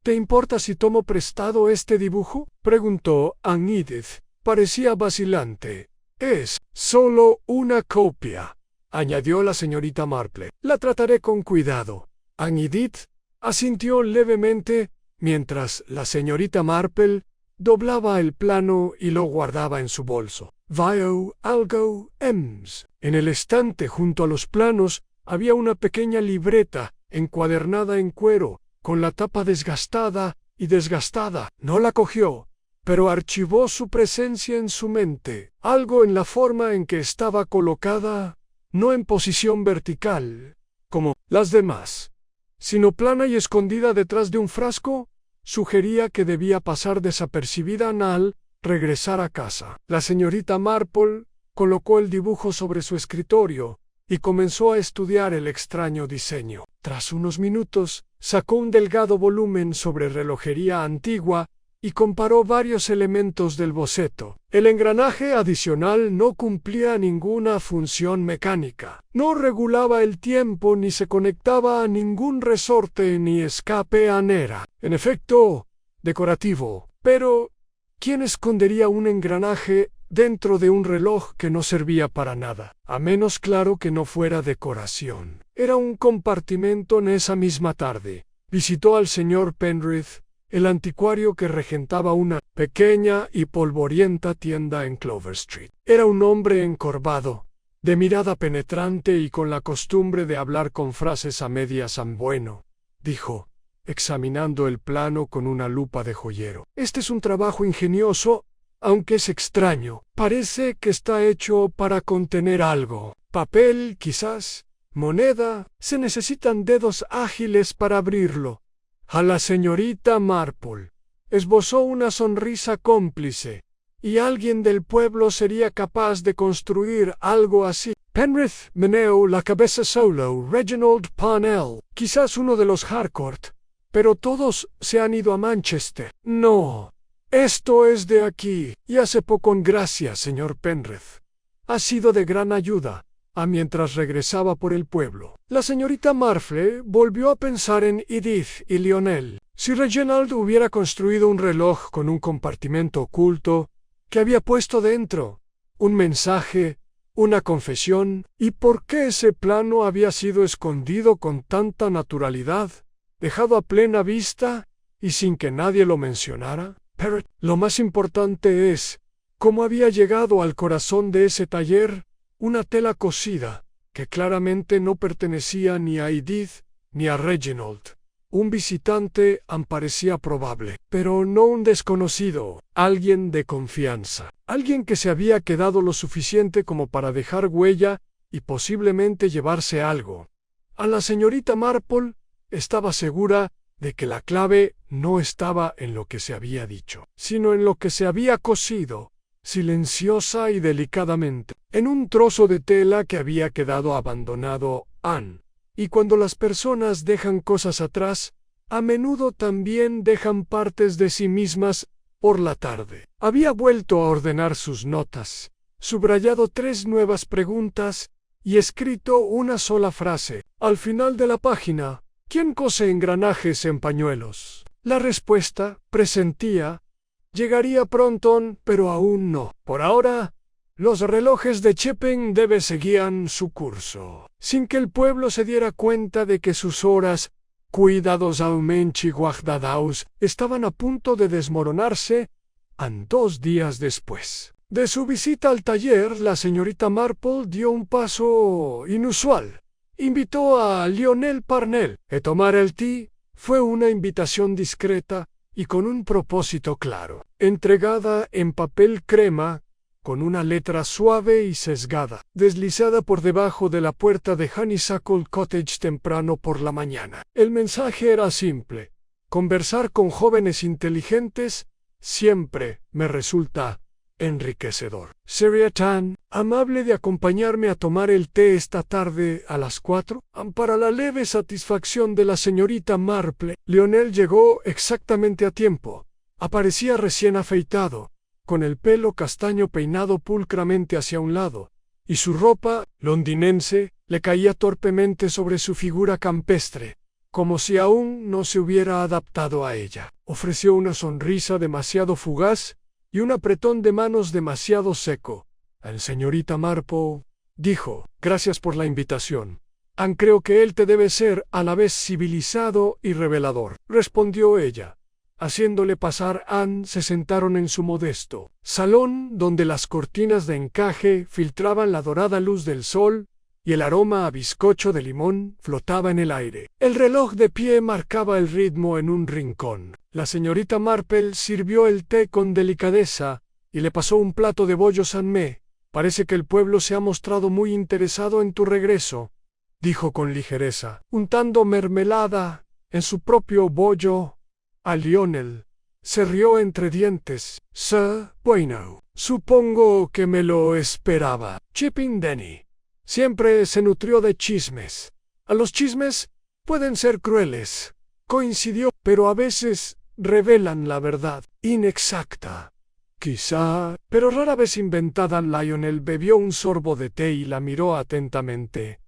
¿Te importa si tomo prestado este dibujo?, preguntó Edith. Parecía vacilante. Es solo una copia, añadió la señorita Marple. La trataré con cuidado. Edith asintió levemente, mientras la señorita Marple doblaba el plano y lo guardaba en su bolso. Vio algo, Ems. En el estante junto a los planos había una pequeña libreta encuadernada en cuero, con la tapa desgastada y desgastada. No la cogió, pero archivó su presencia en su mente. Algo en la forma en que estaba colocada, no en posición vertical, como las demás, sino plana y escondida detrás de un frasco, sugería que debía pasar desapercibida al regresar a casa. La señorita Marple colocó el dibujo sobre su escritorio y comenzó a estudiar el extraño diseño. Tras unos minutos, sacó un delgado volumen sobre relojería antigua y comparó varios elementos del boceto. El engranaje adicional no cumplía ninguna función mecánica. No regulaba el tiempo ni se conectaba a ningún resorte ni escape. Era, en efecto, decorativo. Pero ¿quién escondería un engranaje dentro de un reloj que no servía para nada? A menos claro que no fuera decoración. Era un compartimento. En esa misma tarde visitó al señor Penrith, el anticuario que regentaba una pequeña y polvorienta tienda en Clover Street. Era un hombre encorvado, de mirada penetrante y con la costumbre de hablar con frases a medias. Bueno, dijo, examinando el plano con una lupa de joyero. Este es un trabajo ingenioso, aunque es extraño. Parece que está hecho para contener algo. Papel, quizás, moneda. Se necesitan dedos ágiles para abrirlo. A la señorita Marple esbozó una sonrisa cómplice. Y alguien del pueblo sería capaz de construir algo así. Penrith meneó la cabeza solo. Reginald Parnell, quizás uno de los Harcourt, pero todos se han ido a Manchester. No, esto es de aquí. Y hace poco. Gracias, señor Penrith. Ha sido de gran ayuda. Mientras regresaba por el pueblo, la señorita Marple volvió a pensar en Edith y Lionel. Si Reginald hubiera construido un reloj con un compartimento oculto, ¿qué había puesto dentro? ¿Un mensaje? ¿Una confesión? ¿Y por qué ese plano había sido escondido con tanta naturalidad, dejado a plena vista y sin que nadie lo mencionara? Pero lo más importante es, ¿cómo había llegado al corazón de ese taller una tela cosida, que claramente no pertenecía ni a Edith ni a Reginald? Un visitante parecía probable, pero no un desconocido, alguien de confianza, alguien que se había quedado lo suficiente como para dejar huella y posiblemente llevarse algo. A la señorita Marple estaba segura de que la clave no estaba en lo que se había dicho, sino en lo que se había cosido, silenciosa y delicadamente, en un trozo de tela que había quedado abandonado. y cuando las personas dejan cosas atrás, a menudo también dejan partes de sí mismas por la tarde. Había vuelto a ordenar sus notas, subrayado 3 nuevas preguntas y escrito una sola frase. Al final de la página, ¿quién cose engranajes en pañuelos? La respuesta, presentía, llegaría pronto, pero aún no. Por ahora, los relojes de Chepin debe seguían su curso, sin que el pueblo se diera cuenta de que sus horas, cuidadosamente guardadas, estaban a punto de desmoronarse, 2 días después. De su visita al taller, la señorita Marple dio un paso inusual. Invitó a Lionel Parnell a tomar el té. Fue una invitación discreta y con un propósito claro, entregada en papel crema, con una letra suave y sesgada, deslizada por debajo de la puerta de Honeysuckle Cottage temprano por la mañana. El mensaje era simple: conversar con jóvenes inteligentes siempre me resulta enriquecedor. ¿Sería tan amable de acompañarme a tomar el té esta tarde a las 4? Para la leve satisfacción de la señorita Marple, Lionel llegó exactamente a tiempo. Aparecía recién afeitado, con el pelo castaño peinado pulcramente hacia un lado, y su ropa, londinense, le caía torpemente sobre su figura campestre, como si aún no se hubiera adaptado a ella. Ofreció una sonrisa demasiado fugaz y un apretón de manos demasiado seco. Señorita Marple, dijo, gracias por la invitación. Creo que él te debe ser a la vez civilizado y revelador, respondió ella. Haciéndole pasar se sentaron en su modesto salón, donde las cortinas de encaje filtraban la dorada luz del sol y el aroma a bizcocho de limón flotaba en el aire. El reloj de pie marcaba el ritmo en un rincón. La señorita Marple sirvió el té con delicadeza y le pasó un plato de bollo San-Mé. Parece que el pueblo se ha mostrado muy interesado en tu regreso, dijo con ligereza, untando mermelada en su propio bollo a Lionel. Se rió entre dientes. Bueno, supongo que me lo esperaba. Chiping Denny siempre se nutrió de chismes. A los chismes pueden ser crueles, coincidió, pero a veces revelan la verdad inexacta. Quizá, pero rara vez inventada. Lionel bebió un sorbo de té y la miró atentamente.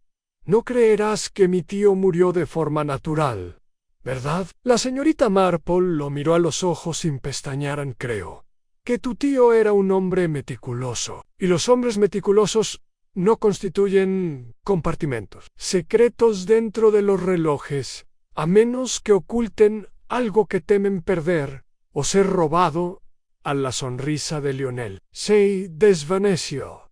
No creerás que mi tío murió de forma natural, ¿verdad? La señorita Marple lo miró a los ojos sin pestañear. Creo que tu tío era un hombre meticuloso, y los hombres meticulosos no constituyen compartimentos secretos dentro de los relojes, a menos que oculten algo que temen perder o ser robado. A la sonrisa de Lionel se desvaneció.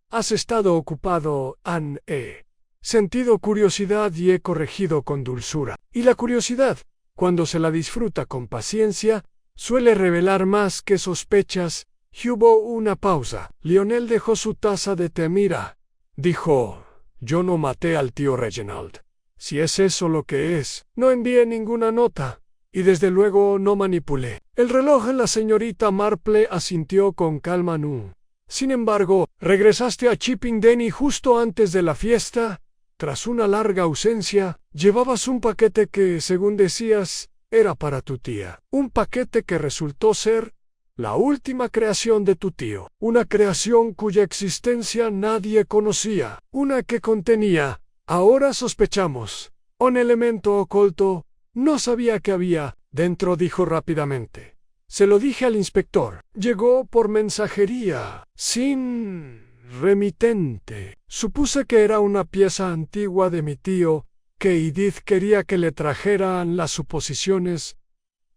¿Has estado ocupado, Anne? He sentido curiosidad y he corregido con dulzura. Y la curiosidad, cuando se la disfruta con paciencia, suele revelar más que sospechas. Hubo una pausa. Lionel dejó su taza de té. Mira, dijo, yo no maté al tío Reginald. Si es eso lo que es, no envié ninguna nota. Y desde luego no manipulé el reloj. La señorita Marple asintió con calma. No. Sin embargo, regresaste a Chiping Denny justo antes de la fiesta. Tras una larga ausencia, llevabas un paquete que, según decías, era para tu tía. Un paquete que resultó ser la última creación de tu tío. Una creación cuya existencia nadie conocía. Una que contenía, ahora sospechamos, un elemento oculto. No sabía que había dentro, dijo rápidamente. Se lo dije al inspector. Llegó por mensajería, sin remitente. Supuse que era una pieza antigua de mi tío, que Edith quería que le trajeran. Las suposiciones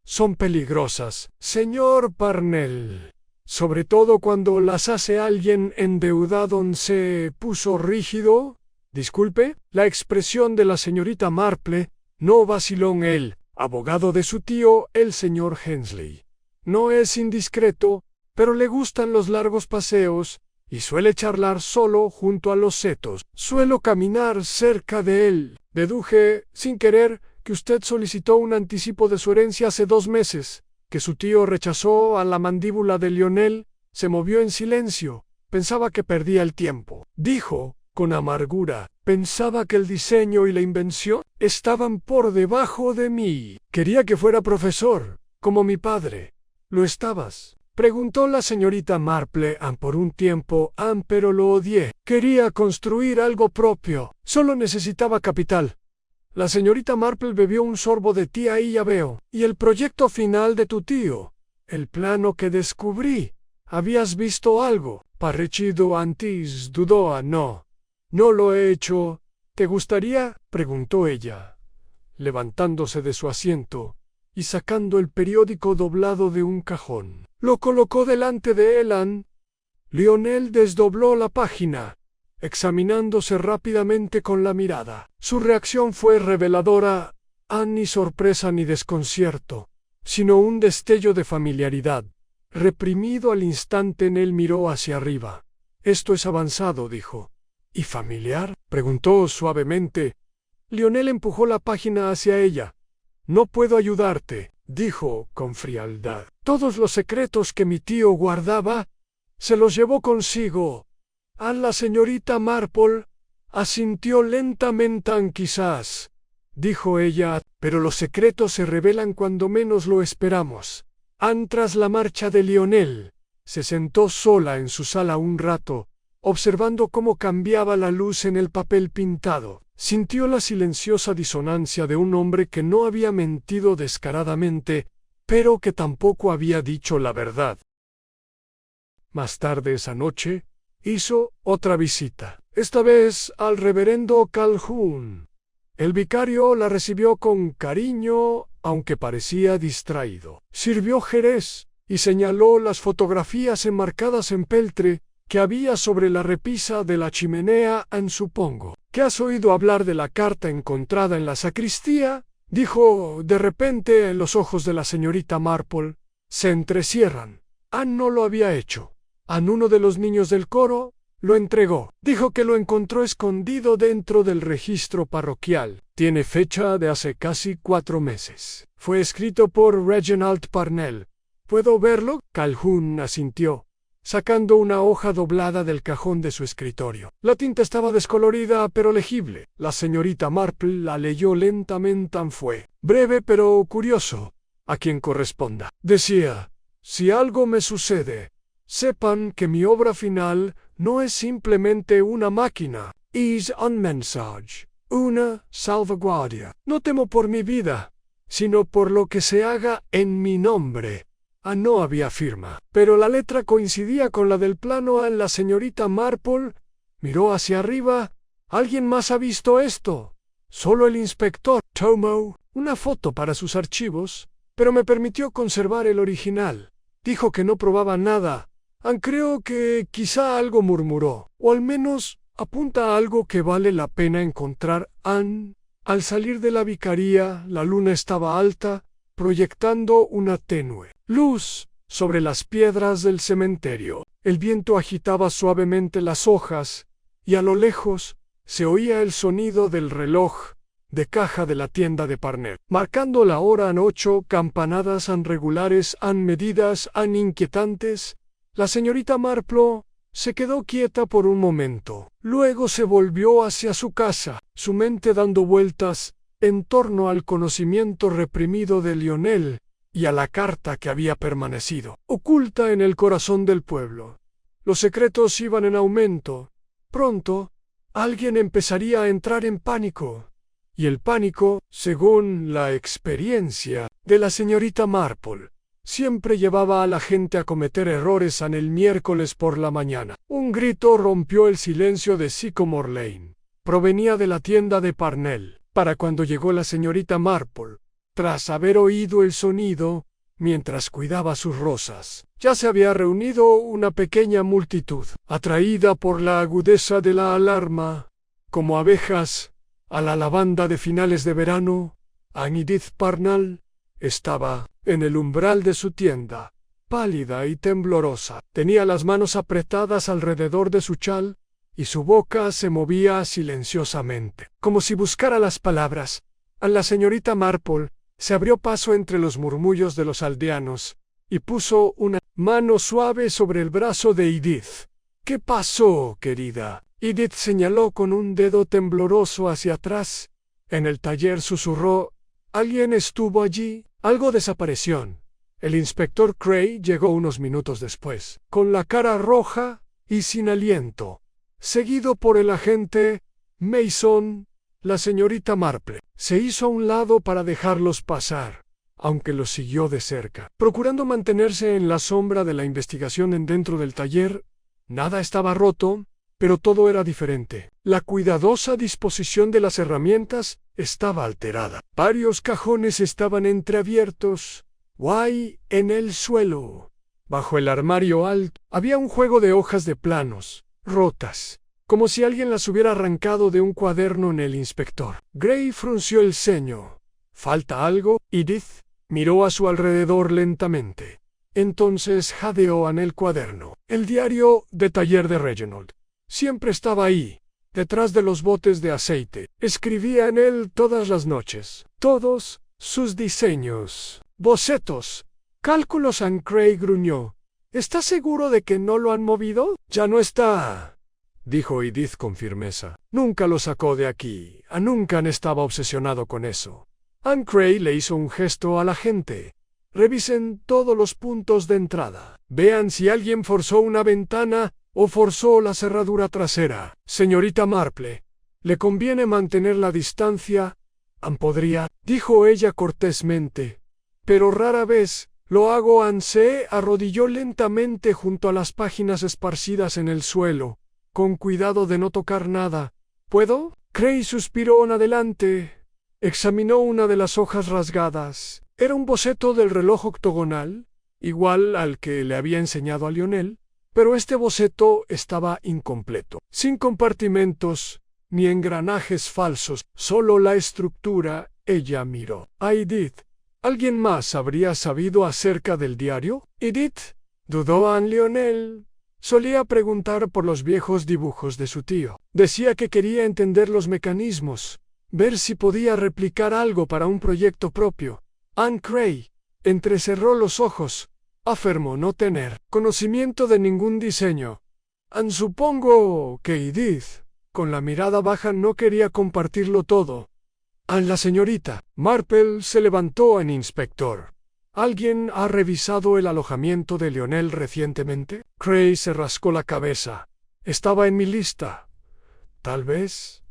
son peligrosas, señor Parnell, sobre todo cuando las hace alguien endeudado. Se puso rígido. Disculpe, la expresión de la señorita Marple no vaciló. El abogado de su tío, el señor Hensley, no es indiscreto, pero le gustan los largos paseos y suele charlar solo junto a los setos. Suelo caminar cerca de él. Deduje, sin querer, que usted solicitó un anticipo de su herencia hace 2 meses, que su tío rechazó. A la mandíbula de Lionel se movió en silencio. Pensaba que perdía el tiempo. Dijo, con amargura, Pensaba que el diseño y la invención estaban por debajo de mí. Quería que fuera profesor, como mi padre. ¿Lo estabas? Preguntó la señorita Marple. Por un tiempo, pero lo odié. Quería construir algo propio. Solo necesitaba capital. La señorita Marple bebió un sorbo de té. Ahí ya veo. ¿Y el proyecto final de tu tío? El plano que descubrí. ¿Habías visto algo? Parecido antes, dudó. No. No lo he hecho. ¿Te gustaría? Preguntó ella, levantándose de su asiento y sacando el periódico doblado de un cajón. Lo colocó delante de él. Lionel desdobló la página, examinándose rápidamente con la mirada. Su reacción fue reveladora. Ni sorpresa ni desconcierto, sino un destello de familiaridad. Reprimido al instante, él miró hacia arriba. Esto es avanzado, dijo. ¿Y familiar? Preguntó suavemente. Lionel empujó la página hacia ella. No puedo ayudarte, dijo con frialdad. Todos los secretos que mi tío guardaba, se los llevó consigo. La señorita Marple asintió lentamente. Quizás, dijo ella, pero los secretos se revelan cuando menos lo esperamos. Tras la marcha de Lionel, se sentó sola en su sala un rato, observando cómo cambiaba la luz en el papel pintado. Sintió la silenciosa disonancia de un hombre que no había mentido descaradamente, pero que tampoco había dicho la verdad. Más tarde esa noche, hizo otra visita, esta vez al reverendo Calhoun. El vicario la recibió con cariño, aunque parecía distraído. Sirvió jerez y señaló las fotografías enmarcadas en peltre que había sobre la repisa de la chimenea. Supongo que has oído hablar de la carta encontrada en la sacristía, dijo de repente. Los ojos de la señorita Marple se entrecierran. No lo había hecho. Uno de los niños del coro lo entregó. Dijo que lo encontró escondido dentro del registro parroquial. Tiene fecha de hace casi 4 meses. Fue escrito por Reginald Parnell. ¿Puedo verlo? Calhoun asintió, sacando una hoja doblada del cajón de su escritorio. La tinta estaba descolorida pero legible. La señorita Marple la leyó lentamente. Fue breve pero curioso. A quien corresponda. Decía: si algo me sucede, sepan que mi obra final no es simplemente una máquina. Es un mensaje, una salvaguardia. No temo por mi vida, sino por lo que se haga en mi nombre. No había firma, pero la letra coincidía con la del plano. La señorita Marple miró hacia arriba. ¿Alguien más ha visto esto? Solo el inspector. Tomó una foto para sus archivos, pero me permitió conservar el original. Dijo que no probaba nada. Creo que quizá algo murmuró, o al menos apunta a algo que vale la pena encontrar. Al salir de la vicaría, la luna estaba alta, proyectando una tenue luz sobre las piedras del cementerio. El viento agitaba suavemente las hojas, y a lo lejos se oía el sonido del reloj de caja de la tienda de Parnell, marcando la hora. 8 campanadas regulares, medidas, inquietantes. La señorita Marple se quedó quieta por un momento. Luego se volvió hacia su casa, su mente dando vueltas en torno al conocimiento reprimido de Lionel y a la carta que había permanecido oculta en el corazón del pueblo. Los secretos iban en aumento. Pronto, alguien empezaría a entrar en pánico. Y el pánico, según la experiencia de la señorita Marple, siempre llevaba a la gente a cometer errores. El miércoles por la mañana, un grito rompió el silencio de Sycamore Lane. Provenía de la tienda de Parnell. Para cuando llegó la señorita Marple, tras haber oído el sonido, mientras cuidaba sus rosas, ya se había reunido una pequeña multitud, atraída por la agudeza de la alarma, como abejas a la lavanda de finales de verano. Edith Parnell estaba en el umbral de su tienda, pálida y temblorosa. Tenía las manos apretadas alrededor de su chal, y su boca se movía silenciosamente, como si buscara las palabras. La señorita Marple se abrió paso entre los murmullos de los aldeanos, y puso una mano suave sobre el brazo de Edith. «¿Qué pasó, querida?» Edith señaló con un dedo tembloroso hacia atrás. En el taller susurró: «¿Alguien estuvo allí?» Algo desapareció. El inspector Cray llegó unos minutos después, con la cara roja y sin aliento, seguido por el agente Mason. La señorita Marple se hizo a un lado para dejarlos pasar, aunque los siguió de cerca, procurando mantenerse en la sombra de la investigación dentro del taller. Nada estaba roto, pero todo era diferente. La cuidadosa disposición de las herramientas estaba alterada. Varios cajones estaban entreabiertos. En el suelo, bajo el armario alto, había un juego de hojas de planos, rotas, como si alguien las hubiera arrancado de un cuaderno en el inspector. Gray frunció el ceño. ¿Falta algo? Edith miró a su alrededor lentamente. Entonces jadeó en el cuaderno. El diario de taller de Reginald. Siempre estaba ahí, detrás de los botes de aceite. Escribía en él todas las noches. Todos sus diseños, bocetos, cálculos. Cray gruñó. ¿Estás seguro de que no lo han movido? Ya no está, dijo Edith con firmeza. Nunca lo sacó de aquí. Nunca estaba obsesionado con eso. Cray le hizo un gesto a la gente. Revisen todos los puntos de entrada. Vean si alguien forzó una ventana o forzó la cerradura trasera. Señorita Marple, le conviene mantener la distancia. Podría, dijo ella cortésmente, pero rara vez lo hago. Se arrodilló lentamente junto a las páginas esparcidas en el suelo, con cuidado de no tocar nada. ¿Puedo? Cray suspiró en adelante. Examinó una de las hojas rasgadas. Era un boceto del reloj octogonal, igual al que le había enseñado a Lionel, pero este boceto estaba incompleto, sin compartimentos ni engranajes falsos, solo la estructura. Ella miró a Edith. ¿Alguien más habría sabido acerca del diario? Edith dudó. Lionel solía preguntar por los viejos dibujos de su tío. Decía que quería entender los mecanismos, ver si podía replicar algo para un proyecto propio. Cray entrecerró los ojos. Afirmó no tener conocimiento de ningún diseño. Supongo que Edith, con la mirada baja, no quería compartirlo todo. La señorita Marple se levantó. Inspector, ¿alguien ha revisado el alojamiento de Lionel recientemente? Cray se rascó la cabeza. Estaba en mi lista. Tal vez,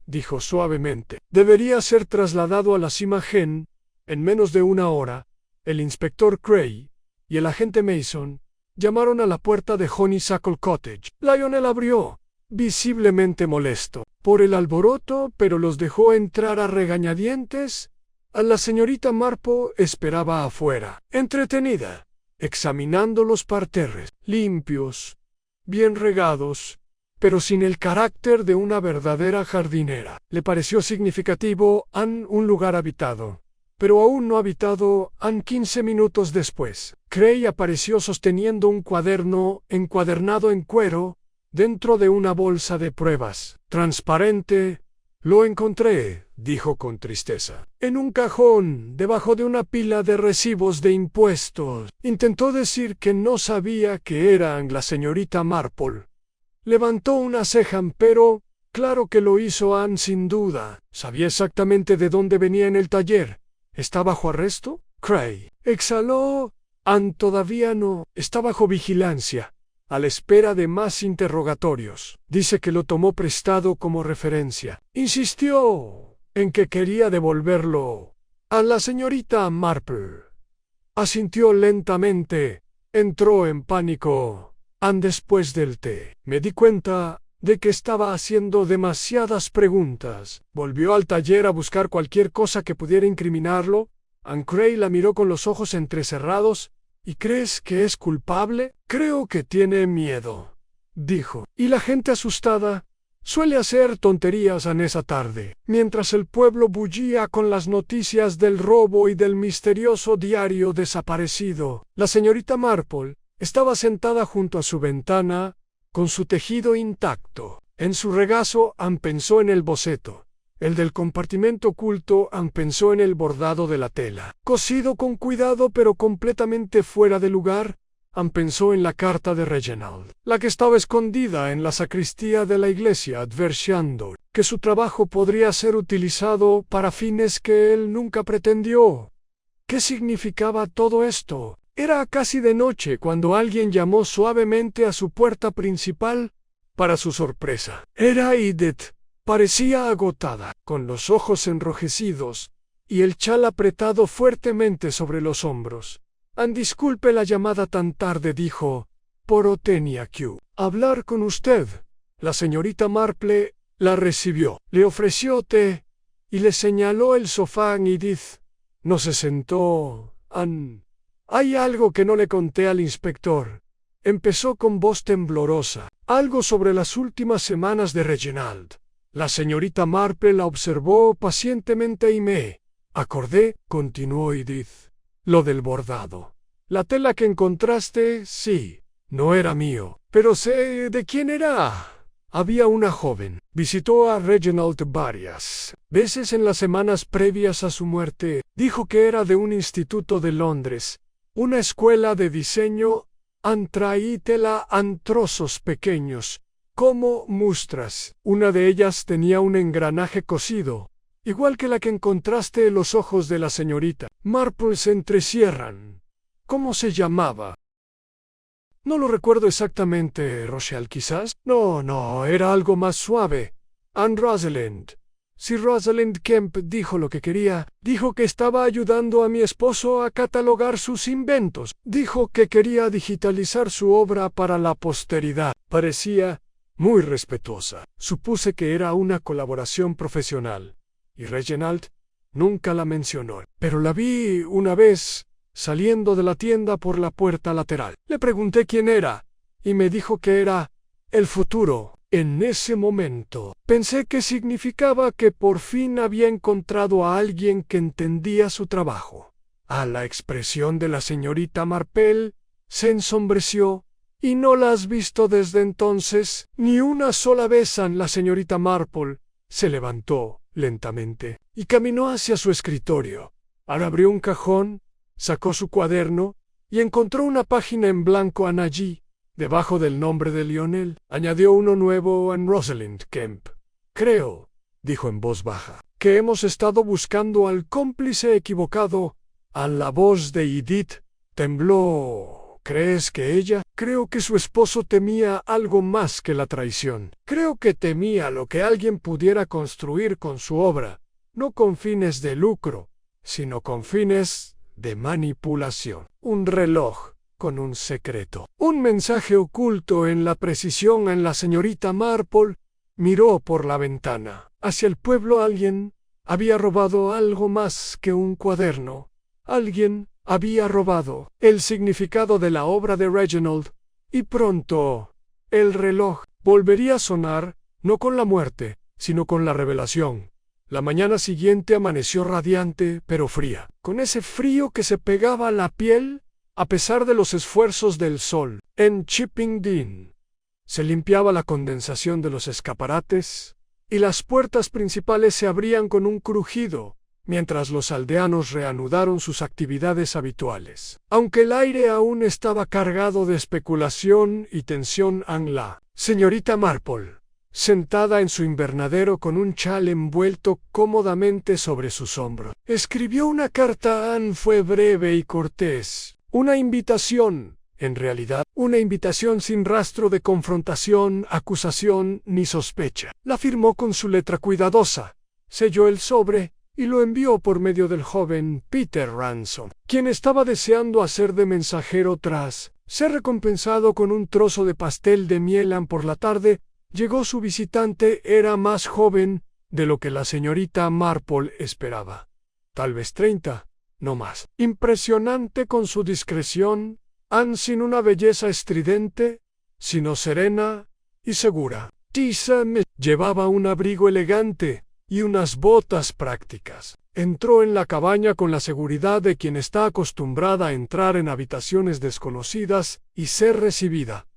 dijo suavemente. Debería ser trasladado a la cima Gen en menos de una hora. El inspector Cray y el agente Mason llamaron a la puerta de Honeysuckle Cottage. Lionel abrió, visiblemente molesto por el alboroto, pero los dejó entrar a regañadientes. La señorita Marple esperaba afuera, entretenida, examinando los parterres, limpios, bien regados, pero sin el carácter de una verdadera jardinera. Le pareció significativo un lugar habitado, pero aún no habitado. 15 minutos después, Cray apareció sosteniendo un cuaderno encuadernado en cuero dentro de una bolsa de pruebas transparente. Lo encontré, dijo con tristeza, en un cajón debajo de una pila de recibos de impuestos. Intentó decir que no sabía que eran la señorita Marple. Levantó una ceja, pero claro que lo hizo. Sin duda sabía exactamente de dónde venía en el taller. ¿Está bajo arresto? Cray exhaló. Todavía no. Está bajo vigilancia, a la espera de más interrogatorios. Dice que lo tomó prestado como referencia. Insistió en que quería devolverlo a la señorita Marple. Asintió lentamente. Entró en pánico. Después del té, me di cuenta de que estaba haciendo demasiadas preguntas. Volvió al taller a buscar cualquier cosa que pudiera incriminarlo. Cray la miró con los ojos entrecerrados. ¿Y crees que es culpable? Creo que tiene miedo, dijo. Y la gente asustada suele hacer tonterías en esa tarde. Mientras el pueblo bullía con las noticias del robo y del misterioso diario desaparecido, la señorita Marple estaba sentada junto a su ventana, con su tejido intacto. En su regazo, pensó en el boceto. El del compartimento oculto. Pensó en el bordado de la tela, cosido con cuidado pero completamente fuera de lugar. Anne pensó en la carta de Reginald, la que estaba escondida en la sacristía de la iglesia, advirtiendo que su trabajo podría ser utilizado para fines que él nunca pretendió. ¿Qué significaba todo esto? Era casi de noche cuando alguien llamó suavemente a su puerta principal. Para su sorpresa, era Edith. Parecía agotada, con los ojos enrojecidos y el chal apretado fuertemente sobre los hombros. Disculpe la llamada tan tarde, dijo, pero tenía que hablar con usted. La señorita Marple la recibió, le ofreció té y le señaló el sofá a Edith. No se sentó. Hay algo que no le conté al inspector. Empezó con voz temblorosa. Algo sobre las últimas semanas de Reginald. La señorita Marple la observó pacientemente y me acordé, continuó Edith. Lo del bordado. La tela que encontraste, sí, no era mío, pero sé de quién era. Había una joven. Visitó a Reginald varias veces en las semanas previas a su muerte. Dijo que era de un instituto de Londres, una escuela de diseño. Traí tela en trozos pequeños, como muestras. Una de ellas tenía un engranaje cosido, igual que la que encontraste. Los ojos de la señorita Marple se entrecierran. ¿Cómo se llamaba? No lo recuerdo exactamente. Rochelle, quizás. No, era algo más suave. Anne Rosalind. Sir Rosalind Kemp dijo lo que quería. Dijo que estaba ayudando a mi esposo a catalogar sus inventos. Dijo que quería digitalizar su obra para la posteridad. Parecía muy respetuosa. Supuse que era una colaboración profesional. Y Reginald nunca la mencionó. Pero la vi una vez saliendo de la tienda por la puerta lateral. Le pregunté quién era y me dijo que era el futuro. En ese momento pensé que significaba que por fin había encontrado a alguien que entendía su trabajo. La expresión de la señorita Marple se ensombreció. ¿Y no la has visto desde entonces? Ni una sola vez. La señorita Marple se levantó lentamente y caminó hacia su escritorio. Abrió un cajón, sacó su cuaderno y encontró una página en blanco allí. Debajo del nombre de Lionel, añadió uno nuevo en Rosalind Kemp. Creo, dijo en voz baja, que hemos estado buscando al cómplice equivocado. La voz de Edith tembló. ¿Crees que ella? Creo que su esposo temía algo más que la traición. Creo que temía lo que alguien pudiera construir con su obra, no con fines de lucro, sino con fines de manipulación. Un reloj con un secreto. Un mensaje oculto en la precisión. En la señorita Marple miró por la ventana. Hacia el pueblo alguien había robado algo más que un cuaderno. Alguien había robado el significado de la obra de Reginald. Y pronto el reloj volvería a sonar, no con la muerte, sino con la revelación. La mañana siguiente amaneció radiante, pero fría, con ese frío que se pegaba a la piel a pesar de los esfuerzos del sol. En Chippingdean se limpiaba la condensación de los escaparates y las puertas principales se abrían con un crujido, mientras los aldeanos reanudaron sus actividades habituales. Aunque el aire aún estaba cargado de especulación y tensión, la señorita Marple, sentada en su invernadero con un chal envuelto cómodamente sobre sus hombros, escribió una carta. Anne fue breve y cortés. Una invitación, en realidad, una invitación sin rastro de confrontación, acusación ni sospecha. La firmó con su letra cuidadosa, selló el sobre y lo envió por medio del joven Peter Ransom, quien estaba deseando hacer de mensajero tras ser recompensado con un trozo de pastel de miel. Por la tarde llegó su visitante. Era más joven de lo que la señorita Marple esperaba. Tal vez 30. No más. Impresionante con su discreción, Anne sin una belleza estridente, sino serena y segura. Llevaba un abrigo elegante y unas botas prácticas. Entró en la cabaña con la seguridad de quien está acostumbrada a entrar en habitaciones desconocidas y ser recibida.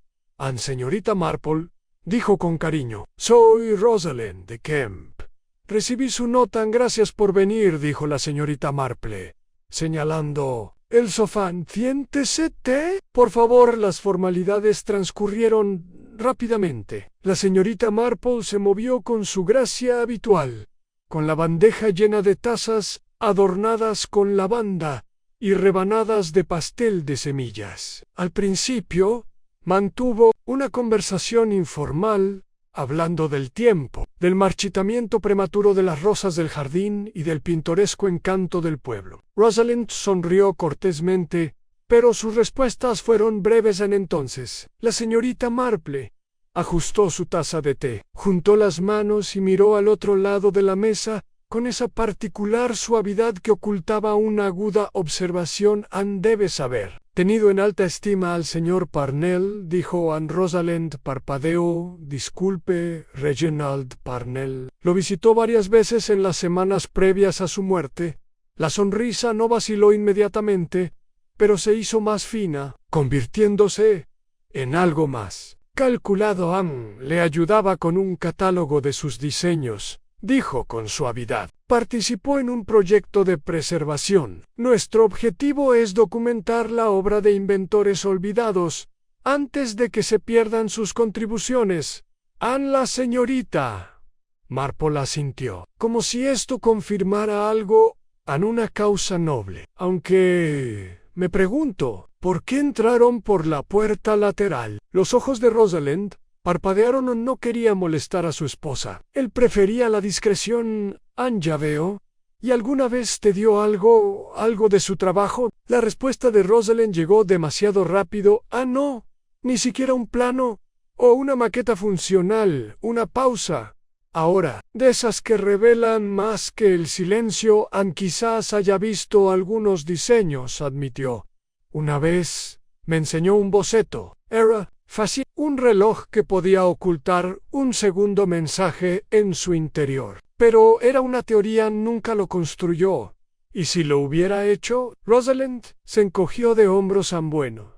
Señorita Marple, dijo con cariño, soy Rosalind de Kemp. Recibí su nota. Gracias por venir, dijo la señorita Marple, señalando El sofá, siéntese. Por favor, las formalidades transcurrieron rápidamente. La señorita Marple se movió con su gracia habitual, con la bandeja llena de tazas adornadas con lavanda y rebanadas de pastel de semillas. Al principio, mantuvo una conversación informal, hablando del tiempo, del marchitamiento prematuro de las rosas del jardín y del pintoresco encanto del pueblo. Rosalind sonrió cortésmente, pero sus respuestas fueron breves en entonces. La señorita Marple ajustó su taza de té, juntó las manos y miró al otro lado de la mesa con esa particular suavidad que ocultaba una aguda observación. «Anne debe saber. Tenido en alta estima al señor Parnell», dijo Anne. Rosalind parpadeó. «Disculpe, Reginald Parnell. Lo visitó varias veces en las semanas previas a su muerte». La sonrisa no vaciló inmediatamente, pero se hizo más fina, convirtiéndose en algo más calculado. «Anne le ayudaba con un catálogo de sus diseños», dijo con suavidad. «Participó en un proyecto de preservación. Nuestro objetivo es documentar la obra de inventores olvidados antes de que se pierdan sus contribuciones». «Anne, la señorita». Marple asintió, como si esto confirmara algo en una causa noble. «Aunque me pregunto, ¿por qué entraron por la puerta lateral?» Los ojos de Rosalind parpadearon. No quería molestar a su esposa. Él prefería la discreción. «Anne, ya veo. ¿Y alguna vez te dio algo de su trabajo?» La respuesta de Rosalind llegó demasiado rápido. «Ah, no. Ni siquiera un plano o una maqueta funcional, una pausa. Ahora, de esas que revelan más que el silencio». «Anne quizás haya visto algunos diseños», admitió. «Una vez me enseñó un boceto. Era fácil, un reloj que podía ocultar un segundo mensaje en su interior. Pero era una teoría, nunca lo construyó. ¿Y si lo hubiera hecho?» Rosalind se encogió de hombros. «Bueno,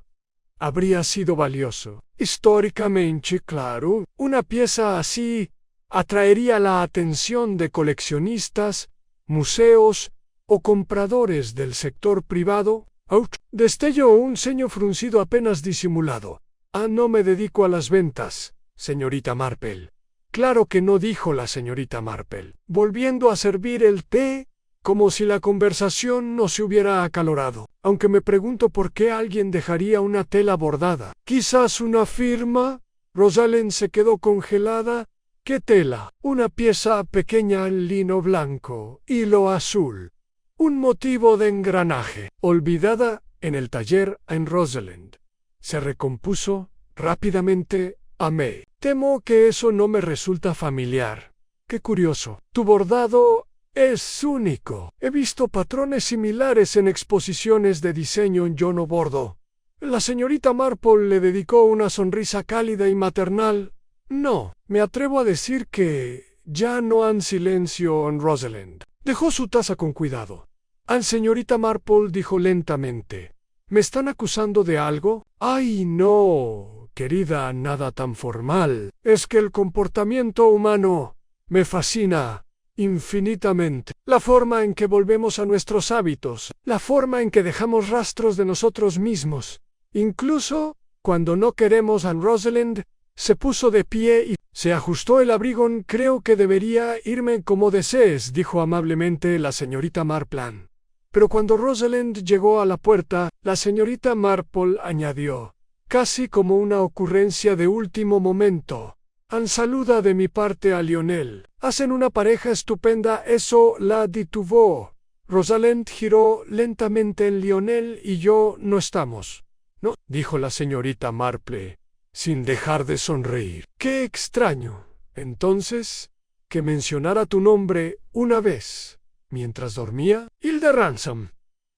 habría sido valioso. Históricamente, claro. Una pieza así atraería la atención de coleccionistas, museos o compradores del sector privado». «Ouch». Destelló un ceño fruncido apenas disimulado. «Ah, no me dedico a las ventas, señorita Marple». «Claro que no», dijo la señorita Marple, volviendo a servir el té, como si la conversación no se hubiera acalorado. «Aunque me pregunto por qué alguien dejaría una tela bordada. Quizás una firma». Rosalind se quedó congelada. «¿Qué tela?» «Una pieza pequeña en lino blanco, hilo azul. Un motivo de engranaje». Olvidada en el taller. En Rosalind se recompuso rápidamente. «Amé. Temo que eso no me resulta familiar». «Qué curioso. Tu bordado es único. He visto patrones similares en exposiciones de diseño. Yo no bordo». La señorita Marple le dedicó una sonrisa cálida y maternal. «No, me atrevo a decir que ya no». «Han silencio». En Rosalind dejó su taza con cuidado. «An, señorita Marple», dijo lentamente, «¿me están acusando de algo?» «Ay, no, querida, nada tan formal. Es que el comportamiento humano me fascina infinitamente. La forma en que volvemos a nuestros hábitos, la forma en que dejamos rastros de nosotros mismos, incluso cuando no queremos». Anne Rosalind se puso de pie y se ajustó el abrigo. «Creo que debería irme». «Como desees», dijo amablemente la señorita Marple. Pero cuando Rosalind llegó a la puerta, la señorita Marple añadió, casi como una ocurrencia de último momento: «Anne, saluda de mi parte a Lionel. Hacen una pareja estupenda». «Eso la detuvo». Rosalind giró lentamente. «En Lionel y yo no estamos». «No», dijo la señorita Marple, sin dejar de sonreír. «Qué extraño. Entonces, que mencionara tu nombre una vez mientras dormía». «Hilda Ransom».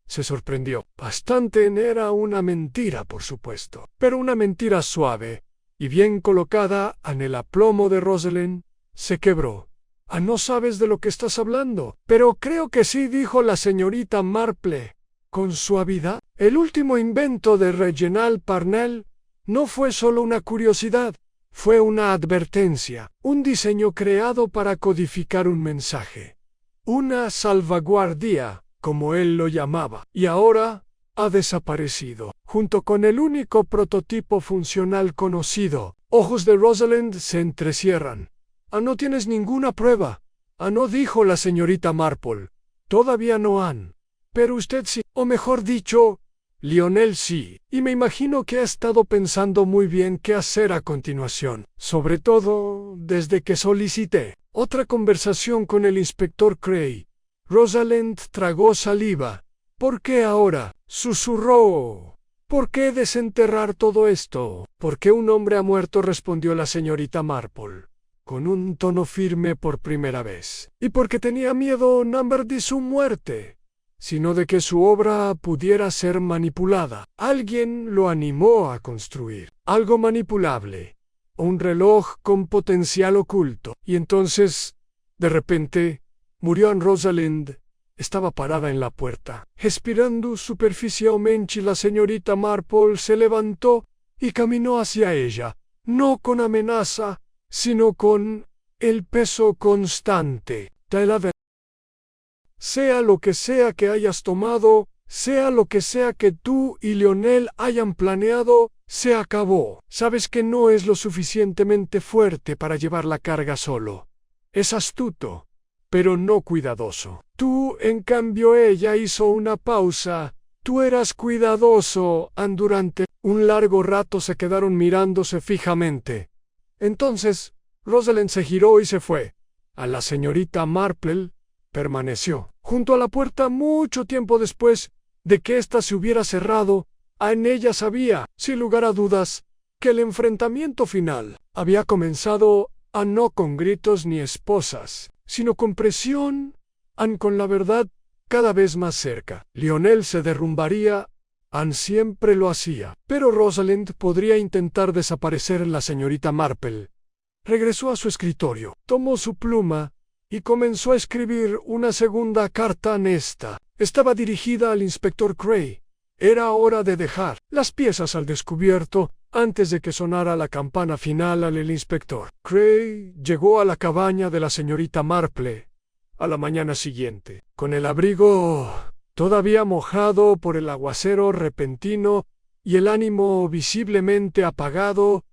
Se sorprendió. Bastante. Era una mentira, por supuesto, pero una mentira suave y bien colocada. En el aplomo de Rosalind se quebró. «Ah, no sabes de lo que estás hablando». «Pero creo que sí», dijo la señorita Marple con suavidad. «El último invento de Reginald Parnell no fue solo una curiosidad, fue una advertencia, un diseño creado para codificar un mensaje, una salvaguardia, como él lo llamaba. Y ahora ha desaparecido, junto con el único prototipo funcional conocido. Ojos de Rosalind se entrecierran. ¿No tienes ninguna prueba? No, dijo la señorita Marple. Todavía no han. Pero usted sí, o mejor dicho, Lionel sí, y me imagino que ha estado pensando muy bien qué hacer a continuación, sobre todo desde que solicité otra conversación con el inspector Cray. Rosalind tragó saliva. ¿Por qué ahora? Susurró. ¿Por qué desenterrar todo esto? ¿Por qué un hombre ha muerto?, respondió la señorita Marple, con un tono firme por primera vez. Y porque tenía miedo no de su muerte, sino de que su obra pudiera ser manipulada. Alguien lo animó a construir algo manipulable, un reloj con potencial oculto. Y entonces, de repente, murió Anne Rosalind. Estaba parada en la puerta, respirando superficialmente, y la señorita Marple se levantó y caminó hacia ella, no con amenaza, sino con el peso constante de la verdad. Sea lo que sea que hayas tomado, sea lo que sea que tú y Lionel hayan planeado, se acabó. Sabes que no es lo suficientemente fuerte para llevar la carga solo. Es astuto, pero no cuidadoso. Tú, en cambio, ella hizo una pausa. Tú eras cuidadoso. Durante un largo rato se quedaron mirándose fijamente. Entonces, Rosalind se giró y se fue. A la señorita Marple permaneció junto a la puerta mucho tiempo después de que ésta se hubiera cerrado. En ella sabía, sin lugar a dudas, que el enfrentamiento final había comenzado, no con gritos ni esposas, sino con presión, con la verdad cada vez más cerca. Lionel se derrumbaría, siempre lo hacía, pero Rosalind podría intentar desaparecer en la señorita Marple. Regresó a su escritorio, tomó su pluma y comenzó a escribir una segunda carta honesta. Estaba dirigida al inspector Cray. Era hora de dejar las piezas al descubierto antes de que sonara la campana final. El inspector Cray llegó a la cabaña de la señorita Marple a la mañana siguiente, con el abrigo todavía mojado por el aguacero repentino y el ánimo visiblemente apagado.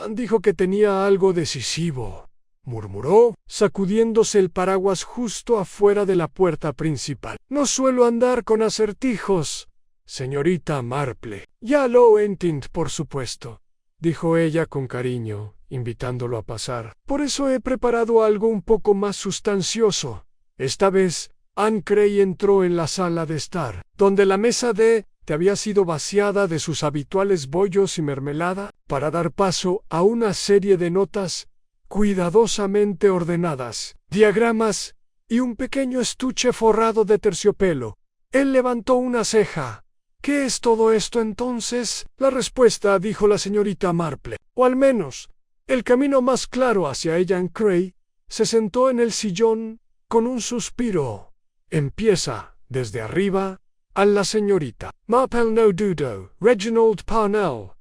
Dijo que tenía algo decisivo, murmuró, sacudiéndose el paraguas justo afuera de la puerta principal. No suelo andar con acertijos, señorita Marple. Ya lo entiendo, por supuesto, dijo ella con cariño, invitándolo a pasar. Por eso he preparado algo un poco más sustancioso. Esta vez, Anne Cray entró en la sala de estar, donde la mesa de té había sido vaciada de sus habituales bollos y mermelada, para dar paso a una serie de notas cuidadosamente ordenadas, diagramas y un pequeño estuche forrado de terciopelo. Él levantó una ceja. ¿Qué es todo esto entonces? La respuesta, dijo la señorita Marple, o al menos el camino más claro hacia ella. Anne Cray se sentó en el sillón con un suspiro. Empieza desde arriba. A la señorita Marple no dudó. Reginald Parnell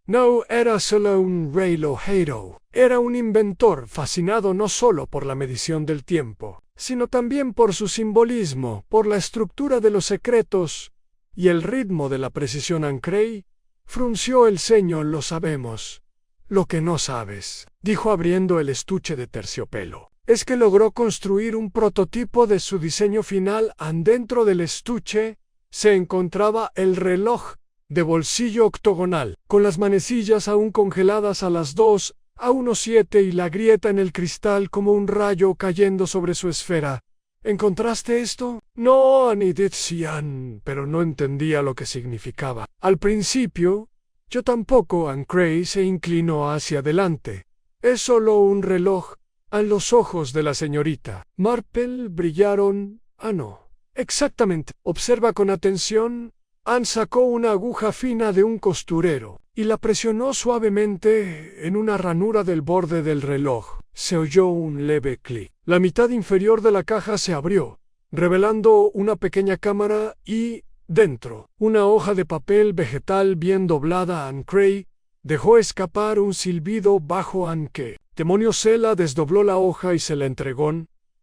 no era solo un relojero, era un inventor fascinado no solo por la medición del tiempo, sino también por su simbolismo, por la estructura de los secretos y el ritmo de la precisión. Anne Cray frunció el ceño. Lo sabemos. Lo que no sabes, dijo abriendo el estuche de terciopelo, es que logró construir un prototipo de su diseño final. Dentro del estuche se encontraba el reloj de bolsillo octogonal, con las manecillas aún congeladas a las 2:17 y la grieta en el cristal como un rayo cayendo sobre su esfera. ¿Encontraste esto? No, ni decían, pero no entendía lo que significaba. Al principio, yo tampoco. Anne Cray se inclinó hacia adelante. Es solo un reloj. Los ojos de la señorita Marple brillaron. No. Exactamente. Observa con atención. Anne sacó una aguja fina de un costurero y la presionó suavemente en una ranura del borde del reloj. Se oyó un leve clic. La mitad inferior de la caja se abrió, revelando una pequeña cámara y, dentro, una hoja de papel vegetal bien doblada. Anne Cray dejó escapar un silbido bajo. ¿Qué demonios? Ella desdobló la hoja y se la entregó.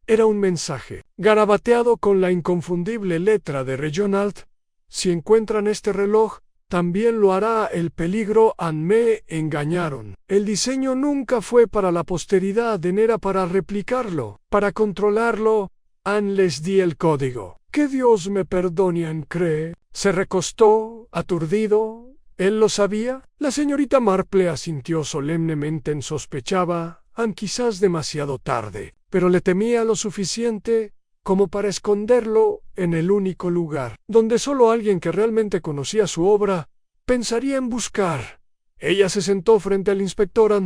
Era un mensaje, garabateado con la inconfundible letra de Reginald. Si encuentran este reloj, también lo hará el peligro. Me engañaron. El diseño nunca fue para la posteridad, era para replicarlo, para controlarlo. Les di el código. Que Dios me perdone. Cree. Se recostó, aturdido. ¿Él lo sabía? La señorita Marple asintió solemnemente. Sospechaba, quizás demasiado tarde, pero le temía lo suficiente como para esconderlo en el único lugar donde solo alguien que realmente conocía su obra pensaría en buscar. Ella se sentó frente al inspector.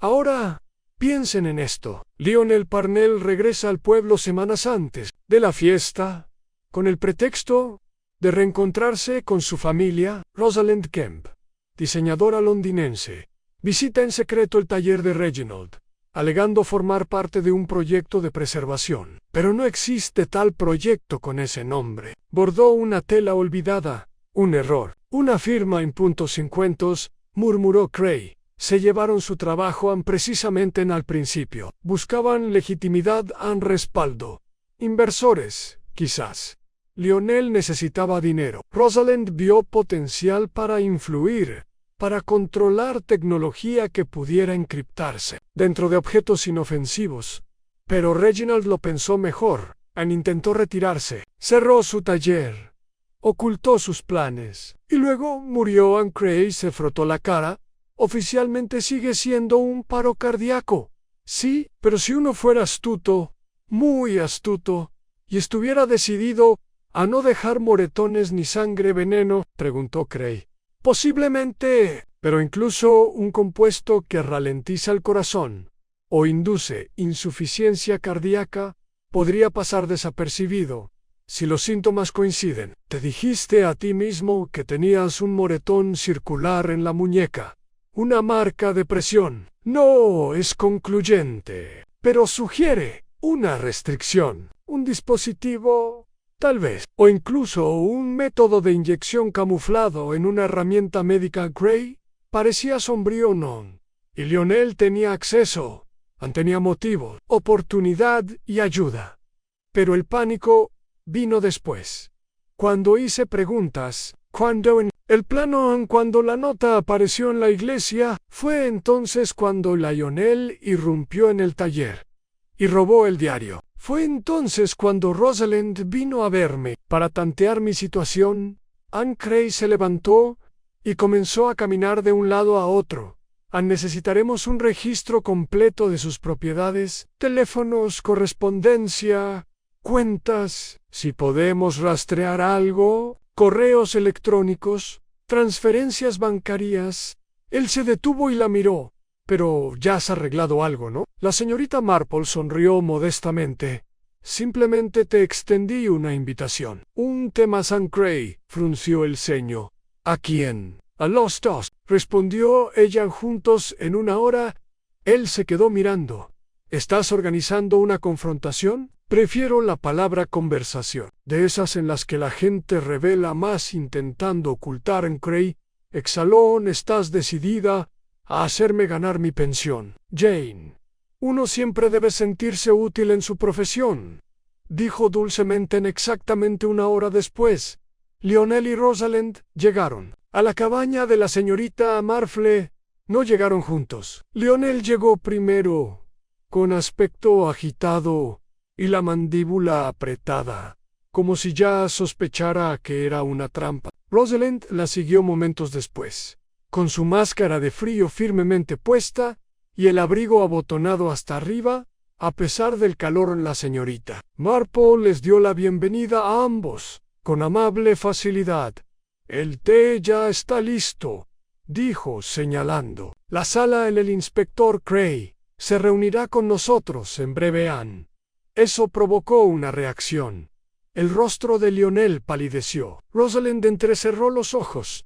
Ahora, piensen en esto. Lionel Parnell regresa al pueblo semanas antes de la fiesta, con el pretexto de reencontrarse con su familia. Rosalind Kemp, diseñadora londinense, visita en secreto el taller de Reginald, alegando formar parte de un proyecto de preservación. Pero no existe tal proyecto con ese nombre. Bordó una tela olvidada, un error, una firma en puntos sin cuentos, murmuró Cray. Se llevaron su trabajo precisamente al principio. Buscaban legitimidad, respaldo. Inversores, quizás. Lionel necesitaba dinero. Rosalind vio potencial para influir, para controlar tecnología que pudiera encriptarse dentro de objetos inofensivos. Pero Reginald lo pensó mejor. Intentó retirarse. Cerró su taller. Ocultó sus planes. Y luego murió. Cray se frotó la cara. Oficialmente sigue siendo un paro cardíaco. Sí, pero si uno fuera astuto, muy astuto, y estuviera decidido a no dejar moretones ni sangre veneno, preguntó Cray. Posiblemente, pero incluso un compuesto que ralentiza el corazón o induce insuficiencia cardíaca podría pasar desapercibido si los síntomas coinciden. Te dijiste a ti mismo que tenías un moretón circular en la muñeca, una marca de presión. No es concluyente, pero sugiere una restricción, un dispositivo, tal vez, o incluso un método de inyección camuflado en una herramienta médica. Gray parecía sombrío, no, y Lionel tenía acceso, tenía motivo, oportunidad y ayuda. Pero el pánico vino después. Cuando hice preguntas, cuando cuando la nota apareció en la iglesia, fue entonces cuando Lionel irrumpió en el taller y robó el diario. Fue entonces cuando Rosalind vino a verme para tantear mi situación. Cray se levantó y comenzó a caminar de un lado a otro. Necesitaremos un registro completo de sus propiedades, teléfonos, correspondencia, cuentas, si podemos rastrear algo, correos electrónicos, transferencias bancarias. Él se detuvo y la miró. Pero ya has arreglado algo, ¿no? La señorita Marple sonrió modestamente. Simplemente te extendí una invitación. Un tema. Cray frunció el ceño. ¿A quién? A los dos, respondió ella. Juntos en una hora. Él se quedó mirando. ¿Estás organizando una confrontación? Prefiero la palabra conversación, de esas en las que la gente revela más intentando ocultar. Cray exhaló. ¿Estás decidida a hacerme ganar mi pensión? Jane, uno siempre debe sentirse útil en su profesión, dijo dulcemente. Exactamente una hora después, Lionel y Rosalind llegaron a la cabaña de la señorita Marple. No llegaron juntos. Lionel llegó primero, con aspecto agitado y la mandíbula apretada, como si ya sospechara que era una trampa. Rosalind la siguió momentos después, con su máscara de frío firmemente puesta y el abrigo abotonado hasta arriba, a pesar del calor. La señorita Marple les dio la bienvenida a ambos, con amable facilidad. El té ya está listo, dijo señalando la sala. El inspector Cray se reunirá con nosotros en breve. Eso provocó una reacción. El rostro de Lionel palideció. Rosalind entrecerró los ojos.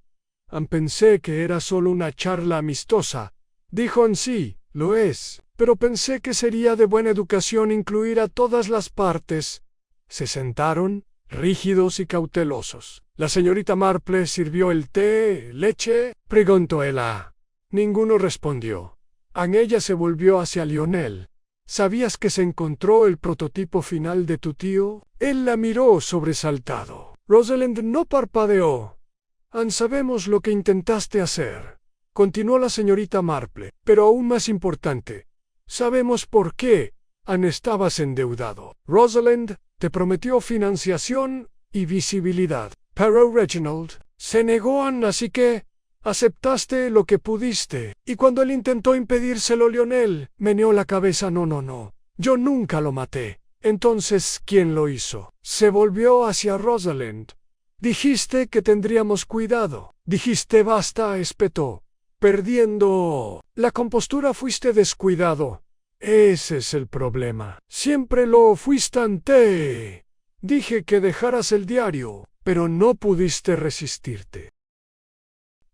Pensé que era solo una charla amistosa, dijo. Sí, lo es, pero pensé que sería de buena educación incluir a todas las partes. Se sentaron, rígidos y cautelosos. La señorita Marple sirvió el té. ¿Leche?, preguntó ella. Ninguno respondió. Ella se volvió hacia Lionel. ¿Sabías que se encontró el prototipo final de tu tío? Él la miró sobresaltado. Rosalind no parpadeó. Sabemos lo que intentaste hacer, continuó la señorita Marple, pero aún más importante, sabemos por qué estabas endeudado. Rosalind te prometió financiación y visibilidad, pero Reginald se negó, así que aceptaste lo que pudiste. Y cuando él intentó impedírselo, Lionel meneó la cabeza. No. Yo nunca lo maté. Entonces, ¿quién lo hizo? Se volvió hacia Rosalind. Dijiste que tendríamos cuidado. Dijiste basta, espetó. Perdiendo la compostura fuiste descuidado. Ese es el problema. Siempre lo fuiste. Dije que dejaras el diario, pero no pudiste resistirte.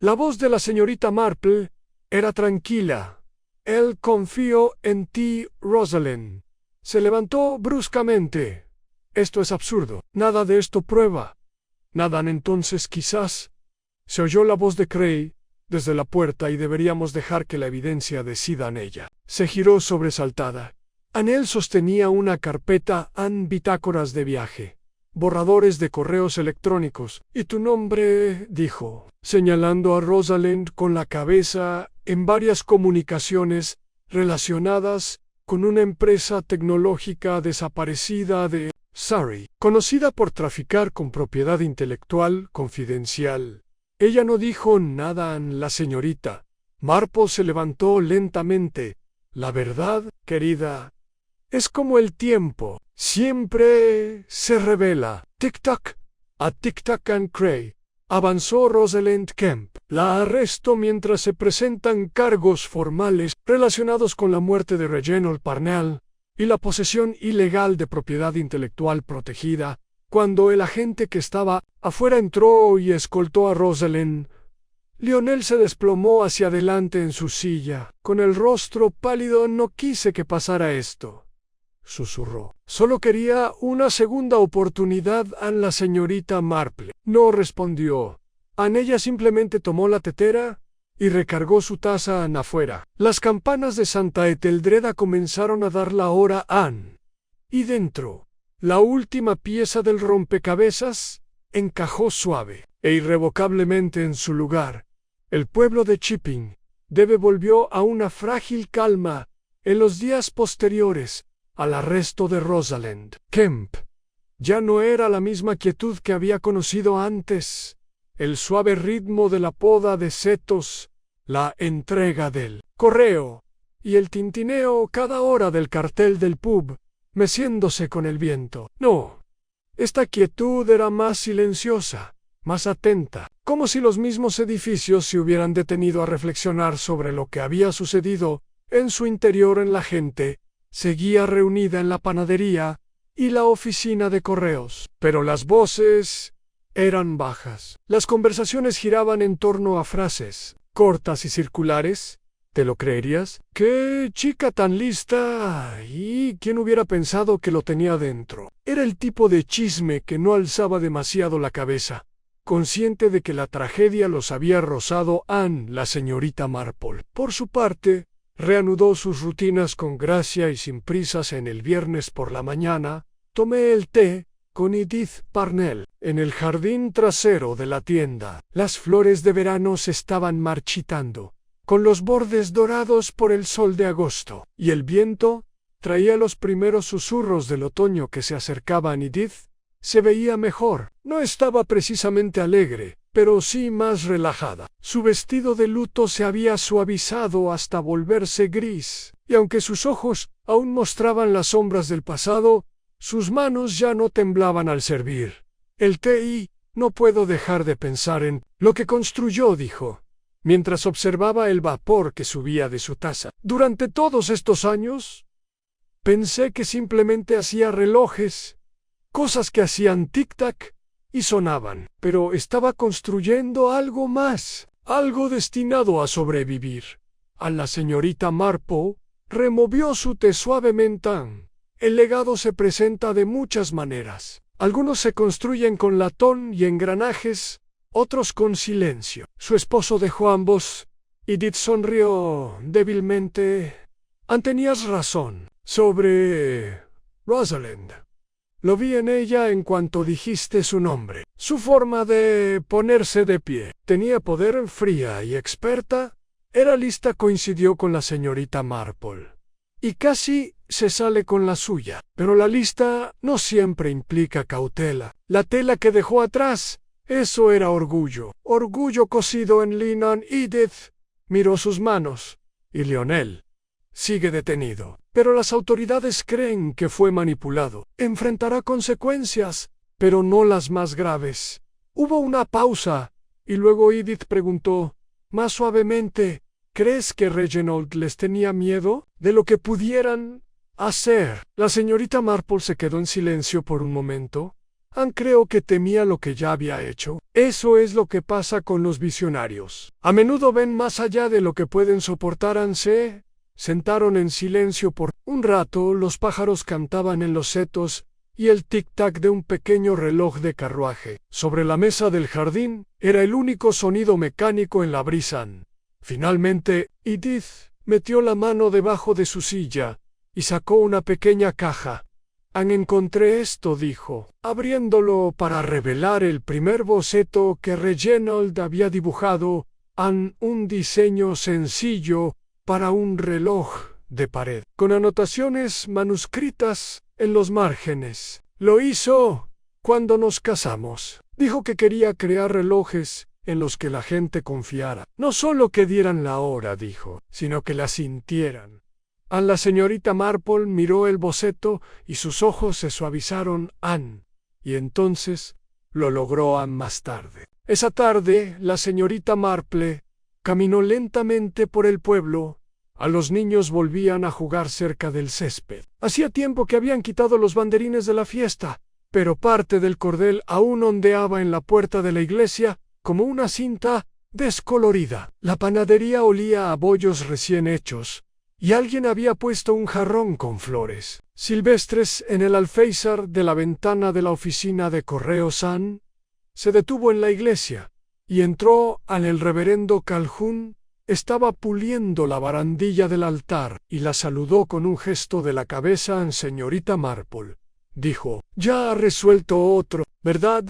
La voz de la señorita Marple era tranquila. Él confió en ti, Rosalind. Se levantó bruscamente. Esto es absurdo. Nada de esto prueba. Nada. Entonces quizás. Se oyó la voz de Cray desde la puerta y deberíamos dejar que la evidencia decida en ella. Se giró sobresaltada. Él sostenía una carpeta bitácoras de viaje, borradores de correos electrónicos. ¿Y tu nombre? Dijo, señalando a Rosalind con la cabeza en varias comunicaciones relacionadas con una empresa tecnológica desaparecida de Surrey, conocida por traficar con propiedad intelectual confidencial. Ella no dijo nada. La señorita Marple se levantó lentamente. La verdad, querida, es como el tiempo. Siempre se revela. Tic-tac. A tic-tac and Cray. Avanzó Rosalind Kemp. La arrestó mientras se presentan cargos formales relacionados con la muerte de Reginald Parnell y la posesión ilegal de propiedad intelectual protegida. Cuando el agente que estaba afuera entró y escoltó a Rosalind, Lionel se desplomó hacia adelante en su silla. Con el rostro pálido. No quise que pasara esto, susurró. Solo quería una segunda oportunidad. La señorita Marple no respondió. Ella simplemente tomó la tetera y recargó su taza afuera. Las campanas de Santa Eteldreda comenzaron a dar la hora. Y dentro, la última pieza del rompecabezas encajó suave e irrevocablemente en su lugar. El pueblo de Chipping volvió a una frágil calma en los días posteriores al arresto de Rosalind Kemp. Ya no era la misma quietud que había conocido antes. El suave ritmo de la poda de setos, la entrega del correo y el tintineo cada hora del cartel del pub, meciéndose con el viento. No, esta quietud era más silenciosa, más atenta, como si los mismos edificios se hubieran detenido a reflexionar sobre lo que había sucedido en su interior. La gente seguía reunida en la panadería y la oficina de correos, pero las voces eran bajas. Las conversaciones giraban en torno a frases cortas y circulares. ¿Te lo creerías? ¡Qué chica tan lista! ¿Y quién hubiera pensado que lo tenía dentro? Era el tipo de chisme que no alzaba demasiado la cabeza, consciente de que la tragedia los había rozado. La señorita Marple, por su parte, reanudó sus rutinas con gracia y sin prisas. En el viernes por la mañana, tomé el té con Edith Parnell en el jardín trasero de la tienda. Las flores de verano se estaban marchitando, con los bordes dorados por el sol de agosto, y el viento traía los primeros susurros del otoño que se acercaban. Edith se veía mejor. No estaba precisamente alegre, pero sí más relajada. Su vestido de luto se había suavizado hasta volverse gris, y aunque sus ojos aún mostraban las sombras del pasado, sus manos ya no temblaban al servir el té. Y no puedo dejar de pensar en lo que construyó, dijo, mientras observaba el vapor que subía de su taza. Durante todos estos años, pensé que simplemente hacía relojes, cosas que hacían tic-tac y sonaban, pero estaba construyendo algo más, algo destinado a sobrevivir. La señorita Marple removió su té suavemente. El legado se presenta de muchas maneras. Algunos se construyen con latón y engranajes, otros con silencio. Su esposo dejó ambos. Edith sonrió débilmente. Tenías razón sobre Rosalind. Lo vi en ella en cuanto dijiste su nombre. Su forma de ponerse de pie tenía poder, fría y experta. Era lista, coincidió con la señorita Marple. Y casi se sale con la suya. Pero la lista no siempre implica cautela. La tela que dejó atrás, eso era orgullo. Orgullo cosido en lino. Edith miró sus manos. Y Lionel sigue detenido. Pero las autoridades creen que fue manipulado. Enfrentará consecuencias, pero no las más graves. Hubo una pausa, y luego Edith preguntó, más suavemente, ¿crees que Reginald les tenía miedo de lo que pudieran hacer? La señorita Marple se quedó en silencio por un momento. Anne creo que temía lo que ya había hecho. Eso es lo que pasa con los visionarios. A menudo ven más allá de lo que pueden soportar. Anne se sentaron en silencio por un rato. Los pájaros cantaban en los setos y el tic-tac de un pequeño reloj de carruaje sobre la mesa del jardín era el único sonido mecánico en la brisa. Finalmente, Edith metió la mano debajo de su silla y sacó una pequeña caja. Anne, encontré esto, dijo, abriéndolo para revelar el primer boceto que Reginald había dibujado. Anne, un diseño sencillo para un reloj de pared, con anotaciones manuscritas en los márgenes. Lo hizo cuando nos casamos. Dijo que quería crear relojes en los que la gente confiara. No solo que dieran la hora, dijo, sino que la sintieran. A la señorita Marple miró el boceto y sus ojos se suavizaron. Anne, y entonces lo logró Anne más tarde. Esa tarde, la señorita Marple caminó lentamente por el pueblo. A los niños volvían a jugar cerca del césped. Hacía tiempo que habían quitado los banderines de la fiesta, pero parte del cordel aún ondeaba en la puerta de la iglesia como una cinta descolorida. La panadería olía a bollos recién hechos, y alguien había puesto un jarrón con flores silvestres en el alféizar de la ventana de la oficina de correos. Anne se detuvo en la iglesia y entró el reverendo Calhoun. Estaba puliendo la barandilla del altar y la saludó con un gesto de la cabeza. Señorita Marple, dijo, ya ha resuelto otro, ¿verdad?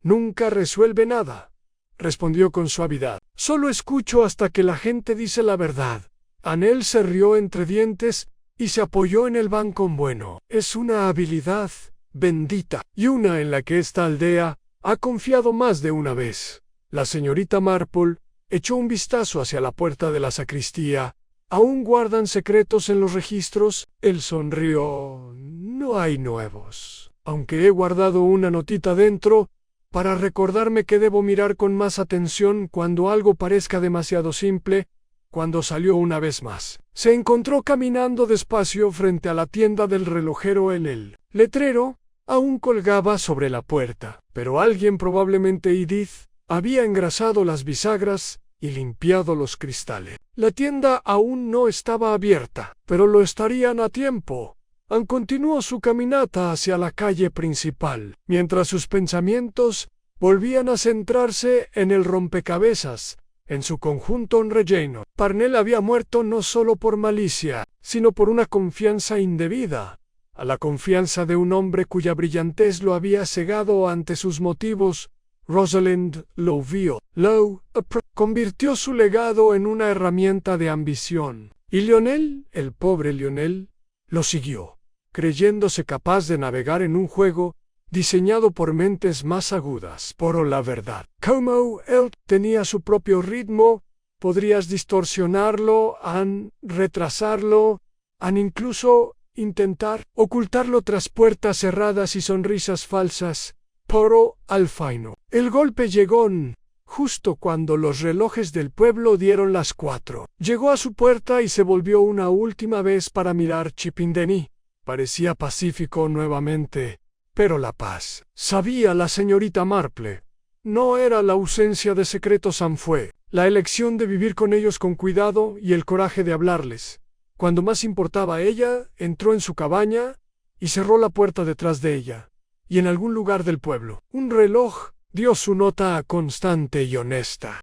Nunca resuelve nada, respondió con suavidad. Solo escucho hasta que la gente dice la verdad. Anne se rió entre dientes y se apoyó en el banco. Bueno, es una habilidad bendita y una en la que esta aldea ha confiado más de una vez. La señorita Marple echó un vistazo hacia la puerta de la sacristía. ¿Aún guardan secretos en los registros? Él sonrió. No hay nuevos, aunque he guardado una notita dentro para recordarme que debo mirar con más atención cuando algo parezca demasiado simple. Cuando salió una vez más, se encontró caminando despacio frente a la tienda del relojero. El letrero aún colgaba sobre la puerta, pero alguien, probablemente Edith, había engrasado las bisagras y limpiado los cristales. La tienda aún no estaba abierta, pero lo estarían a tiempo. Anne continuó su caminata hacia la calle principal, mientras sus pensamientos volvían a centrarse en el rompecabezas, en su conjunto. Reginald Parnell había muerto no solo por malicia, sino por una confianza indebida, a la confianza de un hombre cuya brillantez lo había cegado ante sus motivos. Rosalind lo vio. Convirtió su legado en una herramienta de ambición. Y Lionel, el pobre Lionel, lo siguió, creyéndose capaz de navegar en un juego diseñado por mentes más agudas. Por la verdad, como él tenía su propio ritmo, podrías distorsionarlo, retrasarlo, incluso intentar ocultarlo tras puertas cerradas y sonrisas falsas. Pero al fin, el golpe llegó justo cuando los relojes del pueblo dieron las 4. Llegó a su puerta y se volvió una última vez para mirar Chippendale. Parecía pacífico nuevamente, pero la paz, sabía la señorita Marple, no era la ausencia de secretos. Fue la elección de vivir con ellos con cuidado y el coraje de hablarles. Cuando más importaba ella, entró en su cabaña y cerró la puerta detrás de ella. Y en algún lugar del pueblo, un reloj dio su nota constante y honesta.